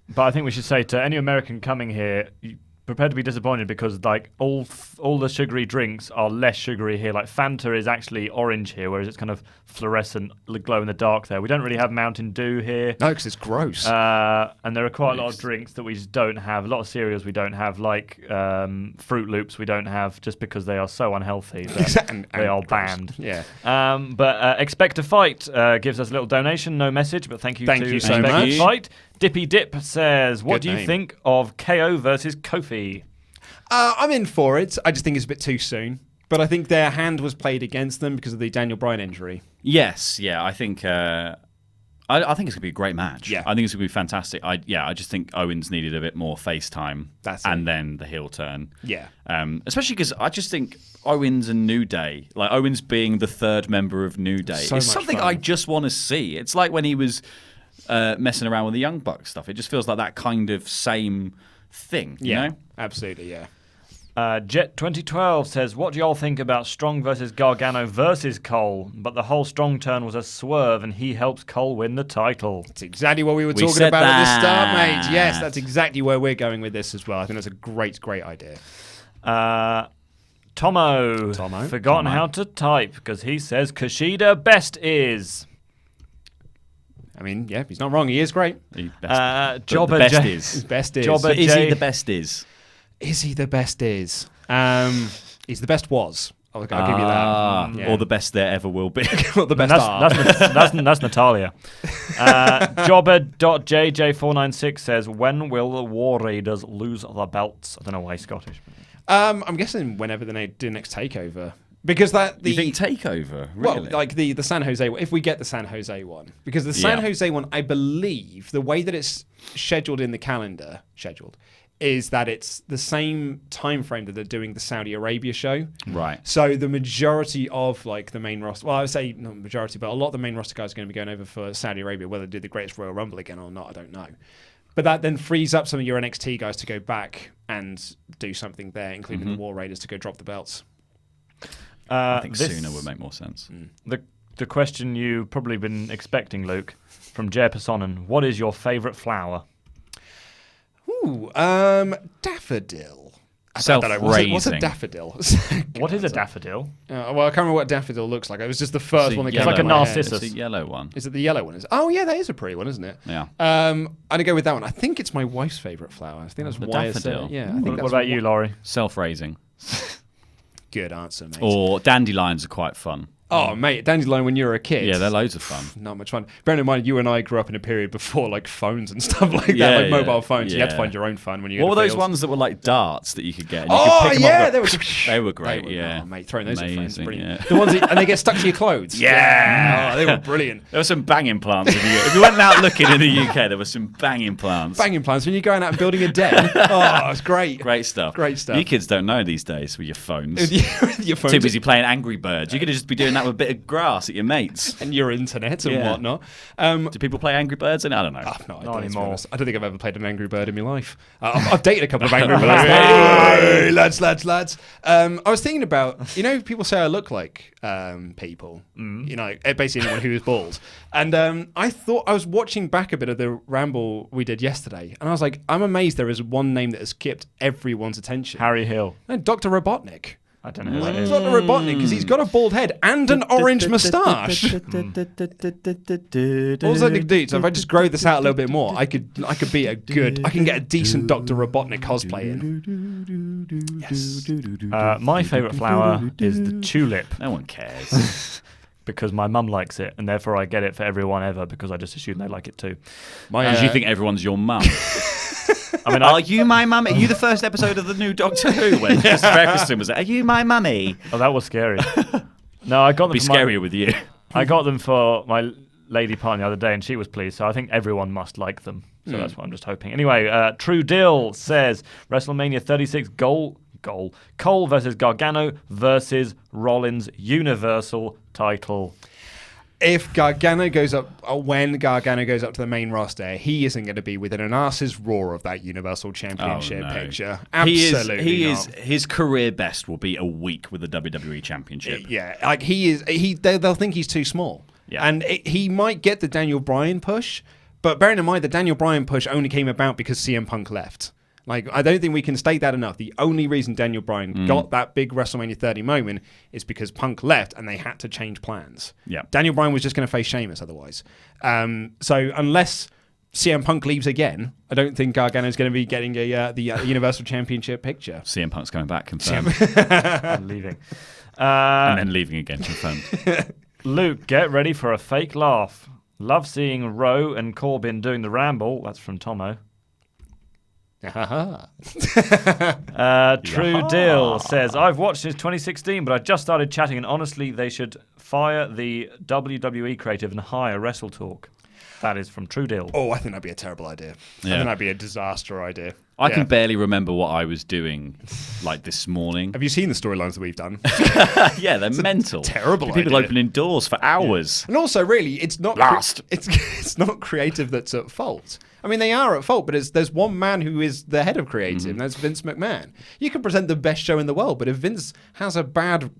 C: But I think we should say to any American coming here, prepared to be disappointed because like all the sugary drinks are less sugary here. Like Fanta is actually orange here, whereas it's kind of fluorescent, glow in the dark there. We don't really have Mountain Dew here.
A: No, because it's gross.
C: And there are quite a lot of drinks that we just don't have. A lot of cereals we don't have, like Fruit Loops we don't have, just because they are so unhealthy that they are banned.
A: Yeah.
C: But Expect to Fight gives us a little donation, no message, but thank you to
A: so
C: Expect
A: much.
C: to Fight. Dippy Dip says, what
A: Good
C: do you
A: name.
C: think of KO versus Kofi?
A: I'm in for it. I just think it's a bit too soon. But I think their hand was played against them because of the Daniel Bryan injury.
B: Yes, yeah, I think I think it's gonna be a great match.
A: Yeah.
B: I think it's gonna be fantastic. I just think Owens needed a bit more face time.
A: That's
B: and
A: it.
B: then the heel turn.
A: Yeah.
B: Especially because I just think Owens and New Day, like Owens being the third member of New Day,
A: So
B: is
A: much
B: something
A: fun.
B: I just want to see. It's like when he was messing around with the Young Bucks stuff. It just feels like that kind of same thing. You know?
A: Absolutely, yeah.
C: Jet 2012 says, what do y'all think about Strong versus Gargano versus Cole? But the whole Strong turn was a swerve and he helps Cole win the title.
A: That's exactly what we were
B: We
A: talking
B: said
A: about at the start,
B: that.
A: mate. Yes, that's exactly where we're going with this as well. I think that's a great idea.
C: Tomo. Forgotten how to type because he says Kushida best is.
A: I mean, yeah, he's not wrong. He is great.
C: Jobber
B: the best
C: J-
B: is.
A: His best is.
C: Jobber
B: Is
C: J-
B: he the best is?
A: Is he the best is? He's the best was. I'll give you that. Yeah.
B: Or the best there ever will be.
A: Or the best are.
C: That's Natalia. Jobber.jj496 says, when will the War Raiders lose the belts? I don't know why he's Scottish.
A: I'm guessing whenever they do next takeover. Because
B: You think takeover? Really?
A: Well, like the San Jose one, if we get the San Jose one. Because the San Jose one, I believe, the way that it's scheduled in the calendar, is that it's the same time frame that they're doing the Saudi Arabia show.
B: Right.
A: So the majority of like the main roster, well, I would say not majority, but a lot of the main roster guys are going to be going over for Saudi Arabia, whether they do the Greatest Royal Rumble again or not, I don't know. But that then frees up some of your NXT guys to go back and do something there, including the War Raiders to go drop the belts.
B: I think sooner would make more sense.
C: The question you've probably been expecting, Luke, from Jer Personen, what is your favourite flower?
A: Ooh, daffodil.
B: Self-raising.
A: What's a daffodil?
C: What is a daffodil?
A: Well, I can't remember what daffodil looks like. It was just the first one that came
C: It's like
A: to
C: a
A: my head.
C: narcissus.
B: It's a yellow one.
A: Is it the yellow one? Oh, yeah, that is a pretty one, isn't it?
B: Yeah.
A: I'd go with that one. I think it's my wife's favourite flower. I think that's
B: The
A: why it's
B: daffodil.
A: yeah. I think
C: What
A: that's
C: about you, Laurie?
B: Self-raising.
A: Good answer, mate.
B: Or dandelions are quite fun.
A: Oh, mate, dandelion when you were a kid.
B: Yeah, they're loads of fun.
A: Not much fun. Bearing in mind, you and I grew up in a period before like phones and stuff like
B: Yeah,
A: that, like
B: yeah,
A: mobile phones. You had to
B: yeah.
A: find your own fun when you.
B: What were
A: go to
B: those
A: fields.
B: ones that were like darts that you could get? And you
A: Oh
B: could pick 'em
A: yeah,
B: up
A: they were.
B: They were great.
A: They were-
B: Yeah,
A: oh, mate, throwing those at friends,
B: Amazing,
A: brilliant.
B: yeah.
A: The ones and they get stuck to your clothes. Yeah, oh, they were brilliant.
B: There were some banging plants. If you went out looking in the UK, there were some banging plants.
A: Banging plants when you're going out and building a den. Oh, it's great.
B: Great stuff.
A: Great stuff.
B: You kids don't know these days with your phones.
A: With your phone
B: Too busy playing Angry Birds. You could just be doing that with a bit of grass at your mates.
A: and your internet and
B: Yeah.
A: whatnot.
B: Do people play Angry Birds? I don't know.
A: No, I
C: Not
A: don't, to be
C: anymore.
A: honest. I don't think I've ever played an Angry Bird in my life. I've dated a couple of Angry Birds. Hey, lads. I was thinking about, people say I look like people. Basically anyone who is bald. And I thought, I was watching back a bit of the Ramble we did yesterday, and I was like, I'm amazed there is one name that has kept everyone's attention.
C: Harry Hill.
A: And Dr. Robotnik.
C: I don't know who that is.
A: Dr. Robotnik, because he's got a bald head and an orange moustache. All I need to do, so if I just grow this out a little bit more, I can get a decent Dr. Robotnik cosplay in. Yes.
C: My favourite flower is the tulip.
B: No one cares.
C: Because my mum likes it, and therefore I get it for everyone ever because I just assume they like it too.
B: Because you think everyone's your mum.
C: I mean,
B: Are you my mum? Are you the first episode of the new Doctor Who when Chris Ferguson was like, are you my mummy?
C: oh, that was scary. No, I got them.
B: Be
C: for
B: scarier with you.
C: I got them for my lady partner the other day, and she was pleased. So I think everyone must like them. So that's what I'm just hoping. Anyway, True Dill says WrestleMania 36 Cole versus Gargano versus Rollins Universal title.
A: If Gargano goes up, or when Gargano goes up to the main roster, he isn't going to be within an arse's roar of that Universal Championship picture. Absolutely
B: He
A: not.
B: is. His career best will be a week with the WWE Championship.
A: Yeah, like he is. They'll think he's too small.
B: Yeah.
A: And he might get the Daniel Bryan push, but bearing in mind the Daniel Bryan push only came about because CM Punk left. Like, I don't think we can state that enough. The only reason Daniel Bryan got that big WrestleMania 30 moment is because Punk left and they had to change plans.
B: Yeah.
A: Daniel Bryan was just going to face Sheamus otherwise. So unless CM Punk leaves again, I don't think Gargano's going to be getting the Universal Championship picture.
B: CM Punk's coming back, confirmed.
C: And leaving.
B: And then leaving again, confirmed.
C: Luke, get ready for a fake laugh. Love seeing Rowe and Corbin doing the Ramble. That's from Tomo. True Deal says, I've watched since 2016, but I just started chatting, and honestly, they should fire the WWE creative and hire WrestleTalk. That is from True Deal.
A: Oh, I think that'd be a terrible idea. I think that'd be a disaster idea.
B: I can barely remember what I was doing like this morning.
A: Have you seen the storylines that we've done?
B: Yeah, they're mental.
A: Terrible
B: People
A: idea.
B: opening doors for hours.
A: And also, really, it's not it's not creative that's at fault. I mean, they are at fault, but there's one man who is the head of creative, and that's Vince McMahon. You can present the best show in the world, but if Vince has a bad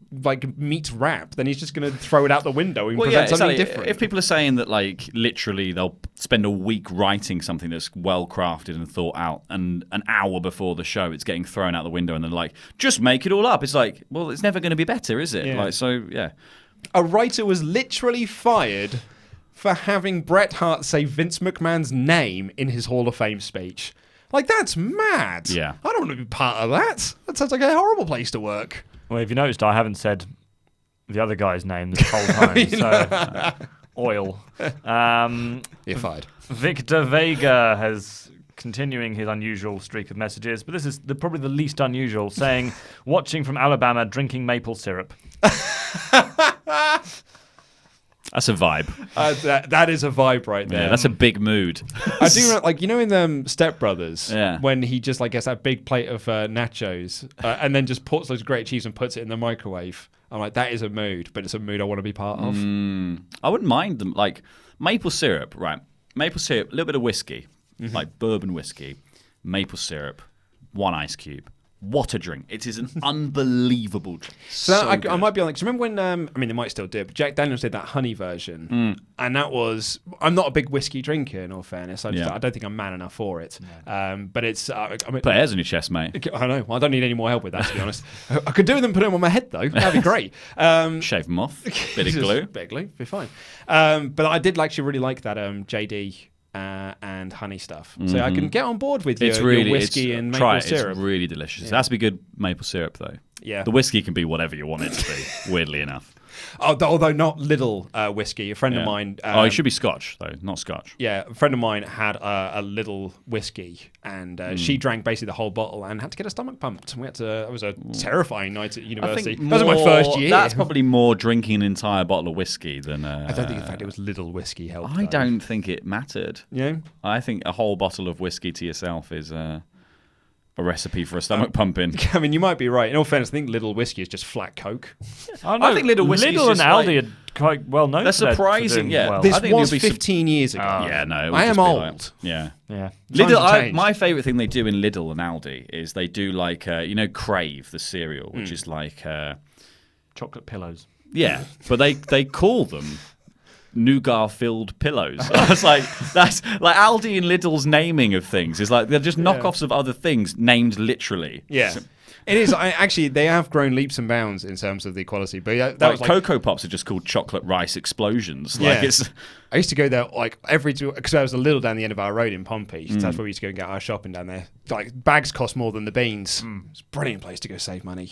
A: meat wrap, then he's just going to throw it out the window and present something different.
B: If people are saying that, like, literally they'll spend a week writing something that's well crafted and thought out, and an hour before the show it's getting thrown out the window, and they're like, just make it all up. It's like, well, it's never going to be better, is it?
A: Yeah.
B: Like, so yeah.
A: A writer was literally fired for having Bret Hart say Vince McMahon's name in his Hall of Fame speech. Like, that's mad.
B: Yeah.
A: I don't want to be part of that. That sounds like a horrible place to work.
C: Well, if you noticed, I haven't said the other guy's name this whole time. So, oil.
A: You're fired.
C: Victor Vega has continuing his unusual streak of messages, but this is probably the least unusual, saying, watching from Alabama, drinking maple syrup.
B: That's a vibe.
A: That is a vibe right there.
B: Yeah, that's a big mood.
A: I do remember, like, you know, in Step Brothers,
B: Yeah.
A: when he just like gets that big plate of nachos and then just puts those great cheese and puts it in the microwave. I'm like, that is a mood, but it's a mood I want to be part of.
B: I wouldn't mind them. Like, maple syrup, right? Maple syrup, a little bit of whiskey, like bourbon whiskey, maple syrup, one ice cube. What a drink. It is an unbelievable drink.
A: So I might be on, like, remember when, I mean, they might still do it, but Jack Daniels did that honey version. And that was, I'm not a big whiskey drinker, in all fairness. I don't think I'm man enough for it. But it's, I mean,
B: put hairs on your chest, mate.
A: I know. Well, I don't need any more help with that, to be honest. I could do them, put them on my head, though. That'd be great.
B: Shave them off. Bit of glue.
A: Bit of glue, be fine. But I did actually really like that JD and honey stuff. So I can get on board with your whiskey and maple syrup.
B: It's really delicious. It has to be good maple syrup, though.
A: Yeah.
B: The whiskey can be whatever you want it to be, weirdly enough.
A: Although not Lidl whiskey. A friend of mine...
B: it should be Scotch, though, not Scotch.
A: Yeah, a friend of mine had a Lidl whiskey, and she drank basically the whole bottle and had to get her stomach pumped. We had to. It was a terrifying night at university. That was my first year.
B: That's probably more drinking an entire bottle of whiskey than...
A: I don't think, in fact, it was Lidl whiskey helped.
B: I don't think it mattered.
A: Yeah?
B: I think a whole bottle of whiskey to yourself is... a recipe for a stomach pumping.
A: I mean, you might be right. In all fairness, I think Lidl whiskey is just flat Coke.
B: I think Lidl whiskey
C: Lidl and Aldi are quite well known.
B: They're surprising, yeah.
C: Well.
A: This was 15 years ago.
B: Yeah, no.
A: I am old.
B: Yeah.
C: Lidl.
B: My favourite thing they do in Lidl and Aldi is they do like, Crave, the cereal, which is like...
C: chocolate pillows.
B: Yeah, but they call them... nougat-filled pillows. I was like, that's like Aldi and Lidl's naming of things is like they're just knockoffs of other things named literally.
A: Yeah.
B: So,
A: it is. Actually, they have grown leaps and bounds in terms of the quality. But that was like,
B: Cocoa Pops are just called chocolate rice explosions.
A: Yeah.
B: Like it's.
A: I used to go there like because I was a little down the end of our road in Pompey. So that's where we used to go and get our shopping down there. Like bags cost more than the beans. It's a brilliant place to go save money.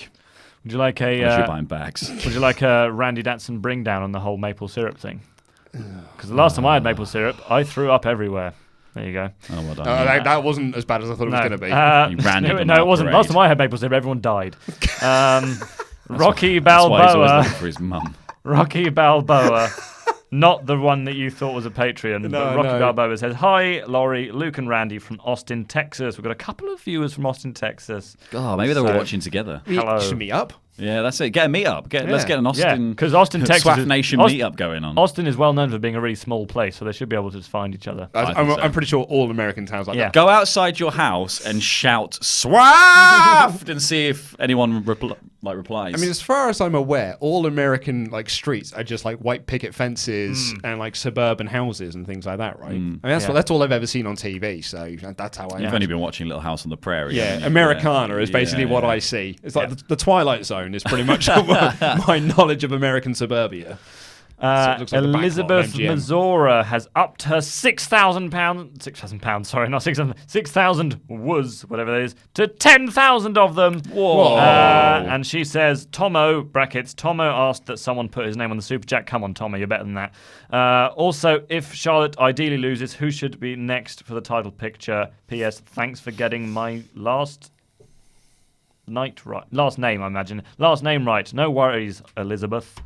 C: Would you like a?
B: You're buying bags.
C: Would you like a Randy Datson bring down on the whole maple syrup thing? Because the last time I had maple syrup, I threw up everywhere. There you go.
B: Oh, well done.
A: That wasn't as bad as I thought it was going to be.
C: No, it wasn't. Last time I had maple syrup, everyone died. Rocky Balboa.
B: That's why he's always looking for his mum.
C: Rocky Balboa. Not the one that you thought was a Patreon, but Rocky Balboa says, "Hi, Laurie, Luke and Randy from Austin, Texas. We've got a couple of viewers from Austin, Texas.
B: Oh, maybe they were watching together.
A: Hello. Should meet up.
B: Yeah, that's it. Get a meet up. Let's get an Austin,
C: because Austin, Texas,
B: Swaff Nation meet up going on.
C: Austin is well known for being a really small place, so they should be able to just find each other.
A: I'm pretty sure all American towns like that.
B: Go outside your house and shout "Swaff" and see if anyone like replies.
A: I mean, as far as I'm aware, all American like streets are just like white picket fences and like suburban houses and things like that, right? I mean, that's all I've ever seen on TV. So that's how I.
B: You've only been watching Little House on the Prairie.
A: Yeah, Americana is basically what I see. It's like the Twilight Zone is pretty much my knowledge of American suburbia.
C: Elizabeth Mazora has upped her £6,000 was whatever it is to 10,000 of them.
B: Whoa!
C: And she says, Tomo asked that someone put his name on the super chat. Come on, Tomo, you're better than that. Also, if Charlotte ideally loses, who should be next for the title picture? P.S. Thanks for getting my last name right. No worries, Elizabeth.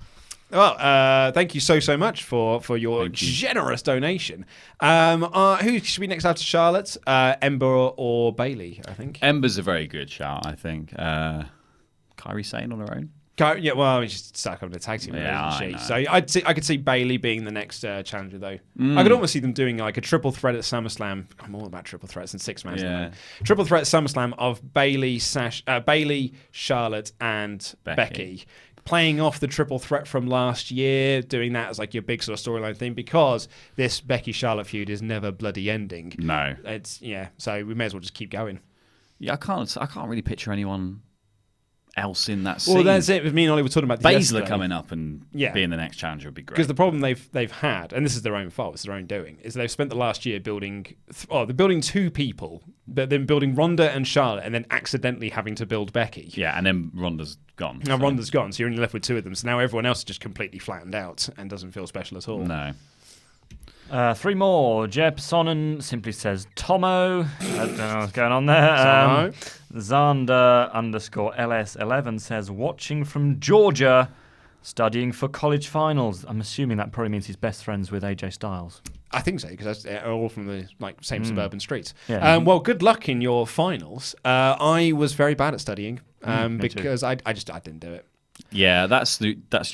A: Well, thank you so much for your generous donation. Who should be next after Charlotte? Ember or Bayley, I think.
B: Ember's a very good shout, I think. Kairi Sane on her own.
A: Yeah, well, she's stuck on the tag team, isn't she? So I could see Bayley being the next challenger, though. I could almost see them doing like a triple threat at SummerSlam. I'm all about triple threats and six-man. Yeah. Triple threat at SummerSlam of Bayley, Charlotte, and Becky. Playing off the triple threat from last year, doing that as like your big sort of storyline thing, because this Becky-Charlotte feud is never bloody ending.
B: No.
A: So we may as well just keep going.
B: Yeah, I can't really picture anyone else in that scene.
A: Well, that's it. Me and Ollie were talking about this
B: Baszler coming up and being the next challenger would be great.
A: Because the problem they've had, and this is their own fault, it's their own doing, is they've spent the last year building they're building two people, but then building Ronda and Charlotte, and then accidentally having to build Becky.
B: Yeah, and then Ronda's gone.
A: Now Ronda's gone, so you're only left with two of them. So now everyone else is just completely flattened out and doesn't feel special at all.
B: No.
C: Three more. Jeb Sonnen simply says Tomo. I don't know what's going on there. Xander_LS11 says watching from Georgia, studying for college finals. I'm assuming that probably means he's best friends with AJ Styles.
A: I think so, because they're all from the same suburban streets.
C: Yeah.
A: Well, good luck in your finals. I was very bad at studying because I didn't do it.
B: Yeah, that's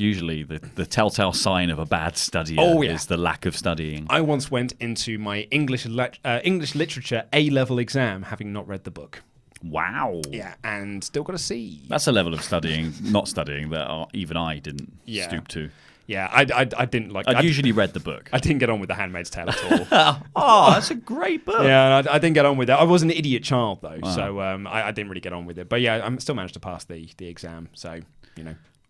B: usually the telltale sign of a bad studier is the lack of studying.
A: I once went into my English literature A-level exam having not read the book.
B: Wow.
A: Yeah, and still got a C.
B: That's a level of studying, not studying, that even I didn't stoop to.
A: Yeah, I didn't like.
B: I'd usually read the book.
A: I didn't get on with The Handmaid's Tale at all.
B: Oh, that's a great book.
A: Yeah, I didn't get on with it. I was an idiot child though, so I didn't really get on with it. But yeah, I still managed to pass the exam. So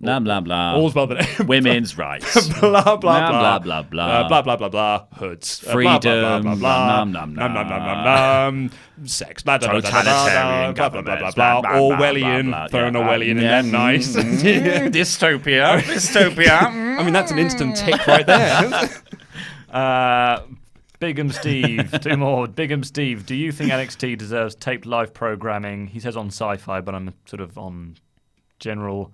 B: Blah blah blah.
A: All's well that
B: women's rights.
A: Blah blah blah
B: blah blah blah.
A: Blah blah blah blah. Hoods.
B: Freedom.
A: Blah blah blah
B: Nom nom
A: nom nom nom. Sex. Blah blah blah
B: Totalitarian
A: blah blah blah blah. Orwellian. Throw an Orwellian in there. Nice.
B: Dystopia. Dystopia.
A: I mean, that's an instant tick right there.
C: Bigham Steve, two more. Bigham Steve, do you think NXT deserves taped live programming? He says on Sci-Fi, but I'm sort of on general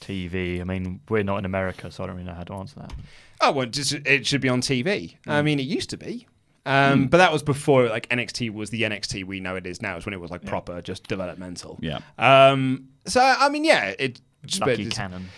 C: TV. I mean, we're not in America, so I don't really know how to answer that.
A: Oh, well, it should be on TV. I mean, it used to be. But that was before NXT was the NXT we know it is now. It's when it was proper, just developmental.
B: Yeah.
A: So, I mean, it...
C: Lucky Cannon.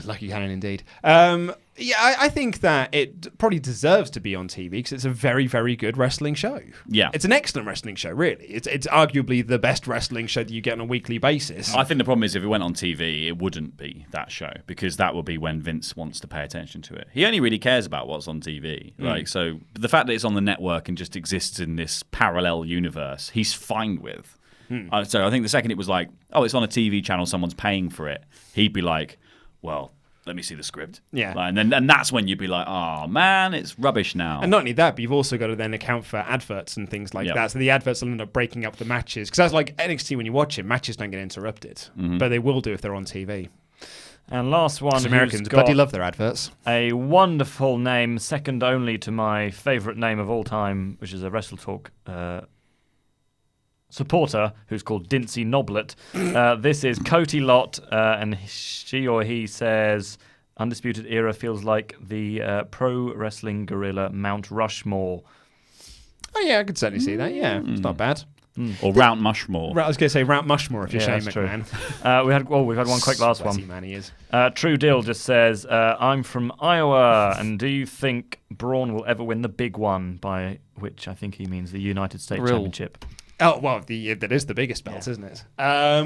A: Lucky Cannon, indeed. I think that it probably deserves to be on TV because it's a very, very good wrestling show.
B: Yeah.
A: It's an excellent wrestling show, really. It's arguably the best wrestling show that you get on a weekly basis.
B: I think the problem is if it went on TV, it wouldn't be that show because that would be when Vince wants to pay attention to it. He only really cares about what's on TV. So the fact that it's on the network and just exists in this parallel universe, he's fine with. So I think the second it was like, oh, it's on a TV channel, someone's paying for it, he'd be like, well, let me see the script.
A: Yeah.
B: And that's when you'd be like, oh, man, it's rubbish now.
A: And not only that, but you've also got to then account for adverts and things like that. So the adverts will end up breaking up the matches. Because that's like NXT when you watch it, matches don't get interrupted. But they will do if they're on TV.
C: And last one,
A: Americans bloody love their adverts.
C: A wonderful name, second only to my favourite name of all time, which is a WrestleTalk supporter who's called Dincy Noblet. This is Cody Lott, and she or he says, Undisputed Era feels like the pro wrestling gorilla Mount Rushmore.
A: Oh, yeah, I could certainly see that. Yeah, it's not bad.
B: Or Mount Mushmore.
A: I was going to say Mount Mushmore if you're Shane McMahon.
C: We've had one quick last one.
A: Man he is.
C: True Deal just says, I'm from Iowa, and do you think Braun will ever win the big one? By which I think he means the United States Championship.
A: Oh, well, that is the biggest belt, isn't it?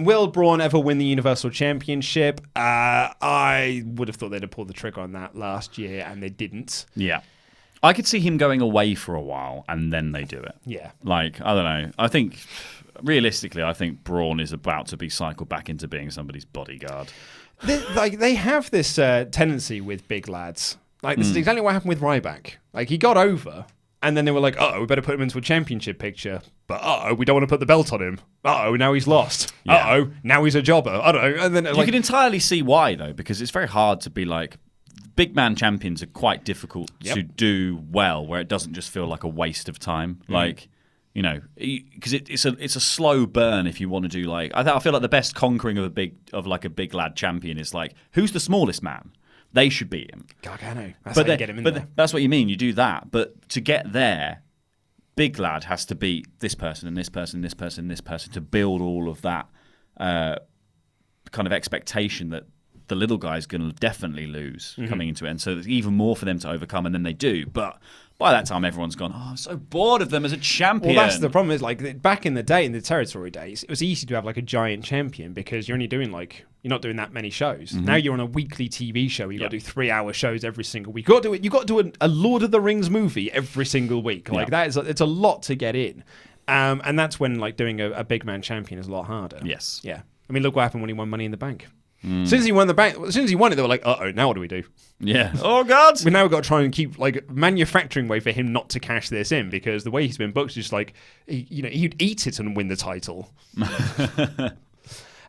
A: Will Braun ever win the Universal Championship? I would have thought they'd have pulled the trigger on that last year, and they didn't.
B: Yeah. I could see him going away for a while, and then they do it.
A: Yeah.
B: Like, I don't know. I think, realistically, I think Braun is about to be cycled back into being somebody's bodyguard.
A: They have this tendency with big lads. Like, this is exactly what happened with Ryback. Like, he got over... And then they were like, we better put him into a championship picture. But we don't want to put the belt on him. Now he's lost.
B: Yeah.
A: Now he's a jobber. And then
B: you can entirely see why, though, because it's very hard to be like, big man champions are quite difficult to do well, where it doesn't just feel like a waste of time. Like, because it's a slow burn if you want to do like, I feel like the best conquering of a big lad champion is like, who's the smallest man? They should beat him.
A: Gargano. That's how you get him in there.
B: That's what you mean. You do that. But to get there, big lad has to beat this person and this person and this person and this person to build all of that kind of expectation that the little guy's going to definitely lose coming into it. And so there's even more for them to overcome, and then they do. But by that time, everyone's gone, I'm so bored of them as a champion.
A: Well, that's the problem. Is like back in the day, in the territory days, it was easy to have like a giant champion because you're only doing you're not doing that many shows. Now you're on a weekly TV show. You've got to do 3-hour shows every single week. You've got to do a Lord of the Rings movie every single week. Like it's a lot to get in. And that's when like doing a big man champion is a lot harder.
B: Yes.
A: Yeah. I mean, look what happened when he won Money in the Bank. As soon as he won it, they were like, now what do we do?
B: Yeah. Oh, God.
A: We've now got to try and keep like manufacturing way for him not to cash this in, because the way he's been booked is just like, he'd eat it and win the title.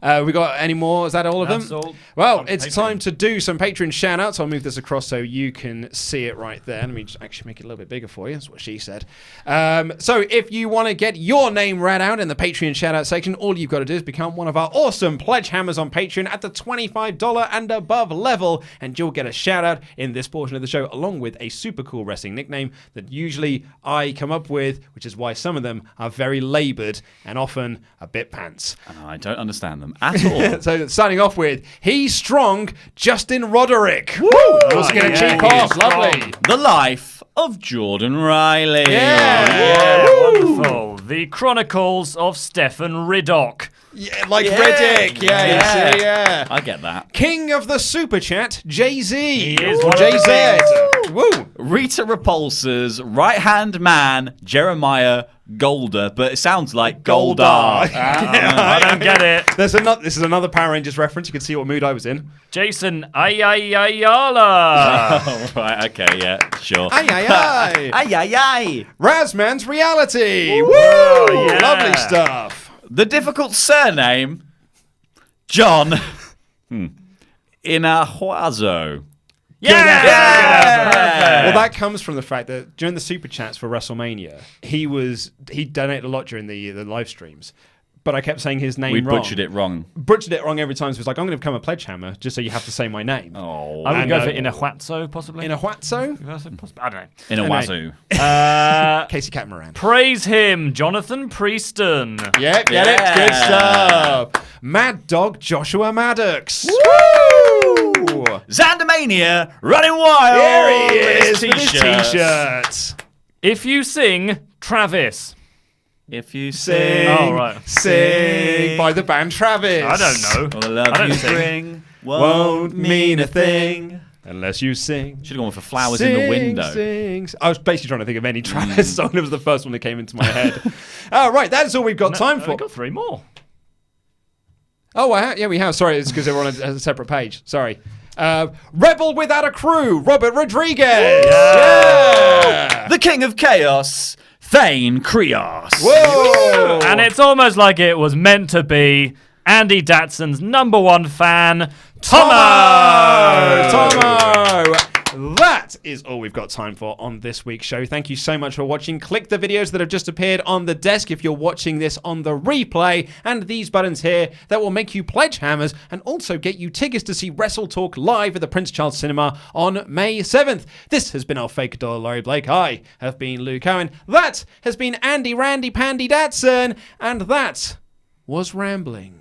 A: We got any more? Is that all of them?
C: All.
A: Well, it's time to do some Patreon shout-outs. I'll move this across so you can see it right there. Let me just actually make it a little bit bigger for you. That's what she said. So if you want to get your name read out in the Patreon shout-out section, all you've got to do is become one of our awesome pledge hammers on Patreon at the $25 and above level, and you'll get a shout-out in this portion of the show, along with a super cool wrestling nickname that usually I come up with, which is why some of them are very laboured and often a bit pants.
B: I don't understand them at all.
A: So starting off with, he's strong, Justin Roderick.
B: Woo!
A: Also get a cheap off. Lovely.
B: The life of Jordan Riley.
A: Yeah.
C: Wonderful. The Chronicles of Stefan Riddock.
A: Yeah, like Riddick. Yeah.
B: I get that.
A: King of the Super Chat, Jay-Z.
C: He is
A: Or
C: one of
A: JZ. Woo.
B: Rita Repulsa's right-hand man, Jeremiah Golder, but it sounds like Goldar.
C: I don't get it.
A: This is another Power Rangers reference. You can see what mood I was in.
C: Jason Ayayayala.
B: Oh, right, okay, yeah, sure.
A: Ay.
B: Ay.
A: Razman's Reality. Woo!
C: yeah.
A: Lovely stuff.
B: The difficult surname, John Inahuazo.
C: Yeah.
A: Well, that comes from the fact that during the Super Chats for WrestleMania, he donated a lot during the live streams. But I kept saying his name wrong.
B: We butchered it wrong.
A: Every time. So it was like, I'm going to become a pledge hammer just so you have to say my name.
B: Oh.
C: I would go for Inahuatso, possibly.
A: Inahuatso?
C: I don't know.
B: In a wazoo.
A: Kacy Catamaran.
C: Praise him, Jonathan Prieston.
A: Yep, get it. Good stuff. Mad Dog Joshua Maddox.
B: Woo! Xandermania running wild.
A: There he is
B: with
A: with his t-shirts.
C: If you sing, Travis.
B: If you sing,
A: sing by the band Travis.
C: I don't know.
B: All the love you bring won't mean a thing
A: unless you sing.
B: Should have gone for Flowers in the Window.
A: Sing. I was basically trying to think of any Travis song. It was the first one that came into my head. Right, that's all we've got time for.
C: We've got 3 more.
A: Oh, yeah, we have. Sorry, it's because they were on a separate page. Sorry. Rebel Without a Crew, Robert Rodriguez. Yeah.
B: The King of Chaos, Thane Krios.
A: Whoa.
C: And it's almost like it was meant to be. Andy Datson's #1 fan,
A: Tomo. That is all we've got time for on this week's show. Thank you so much for watching. Click the videos that have just appeared on the desk if you're watching this on the replay, and these buttons here that will make you pledge hammers and also get you tickets to see WrestleTalk live at the Prince Charles Cinema on May 7th. This has been Alfakador Laurie Blake. I have been Luke Owen. That has been Andy Randy Pandy Datson, and that was Rambling.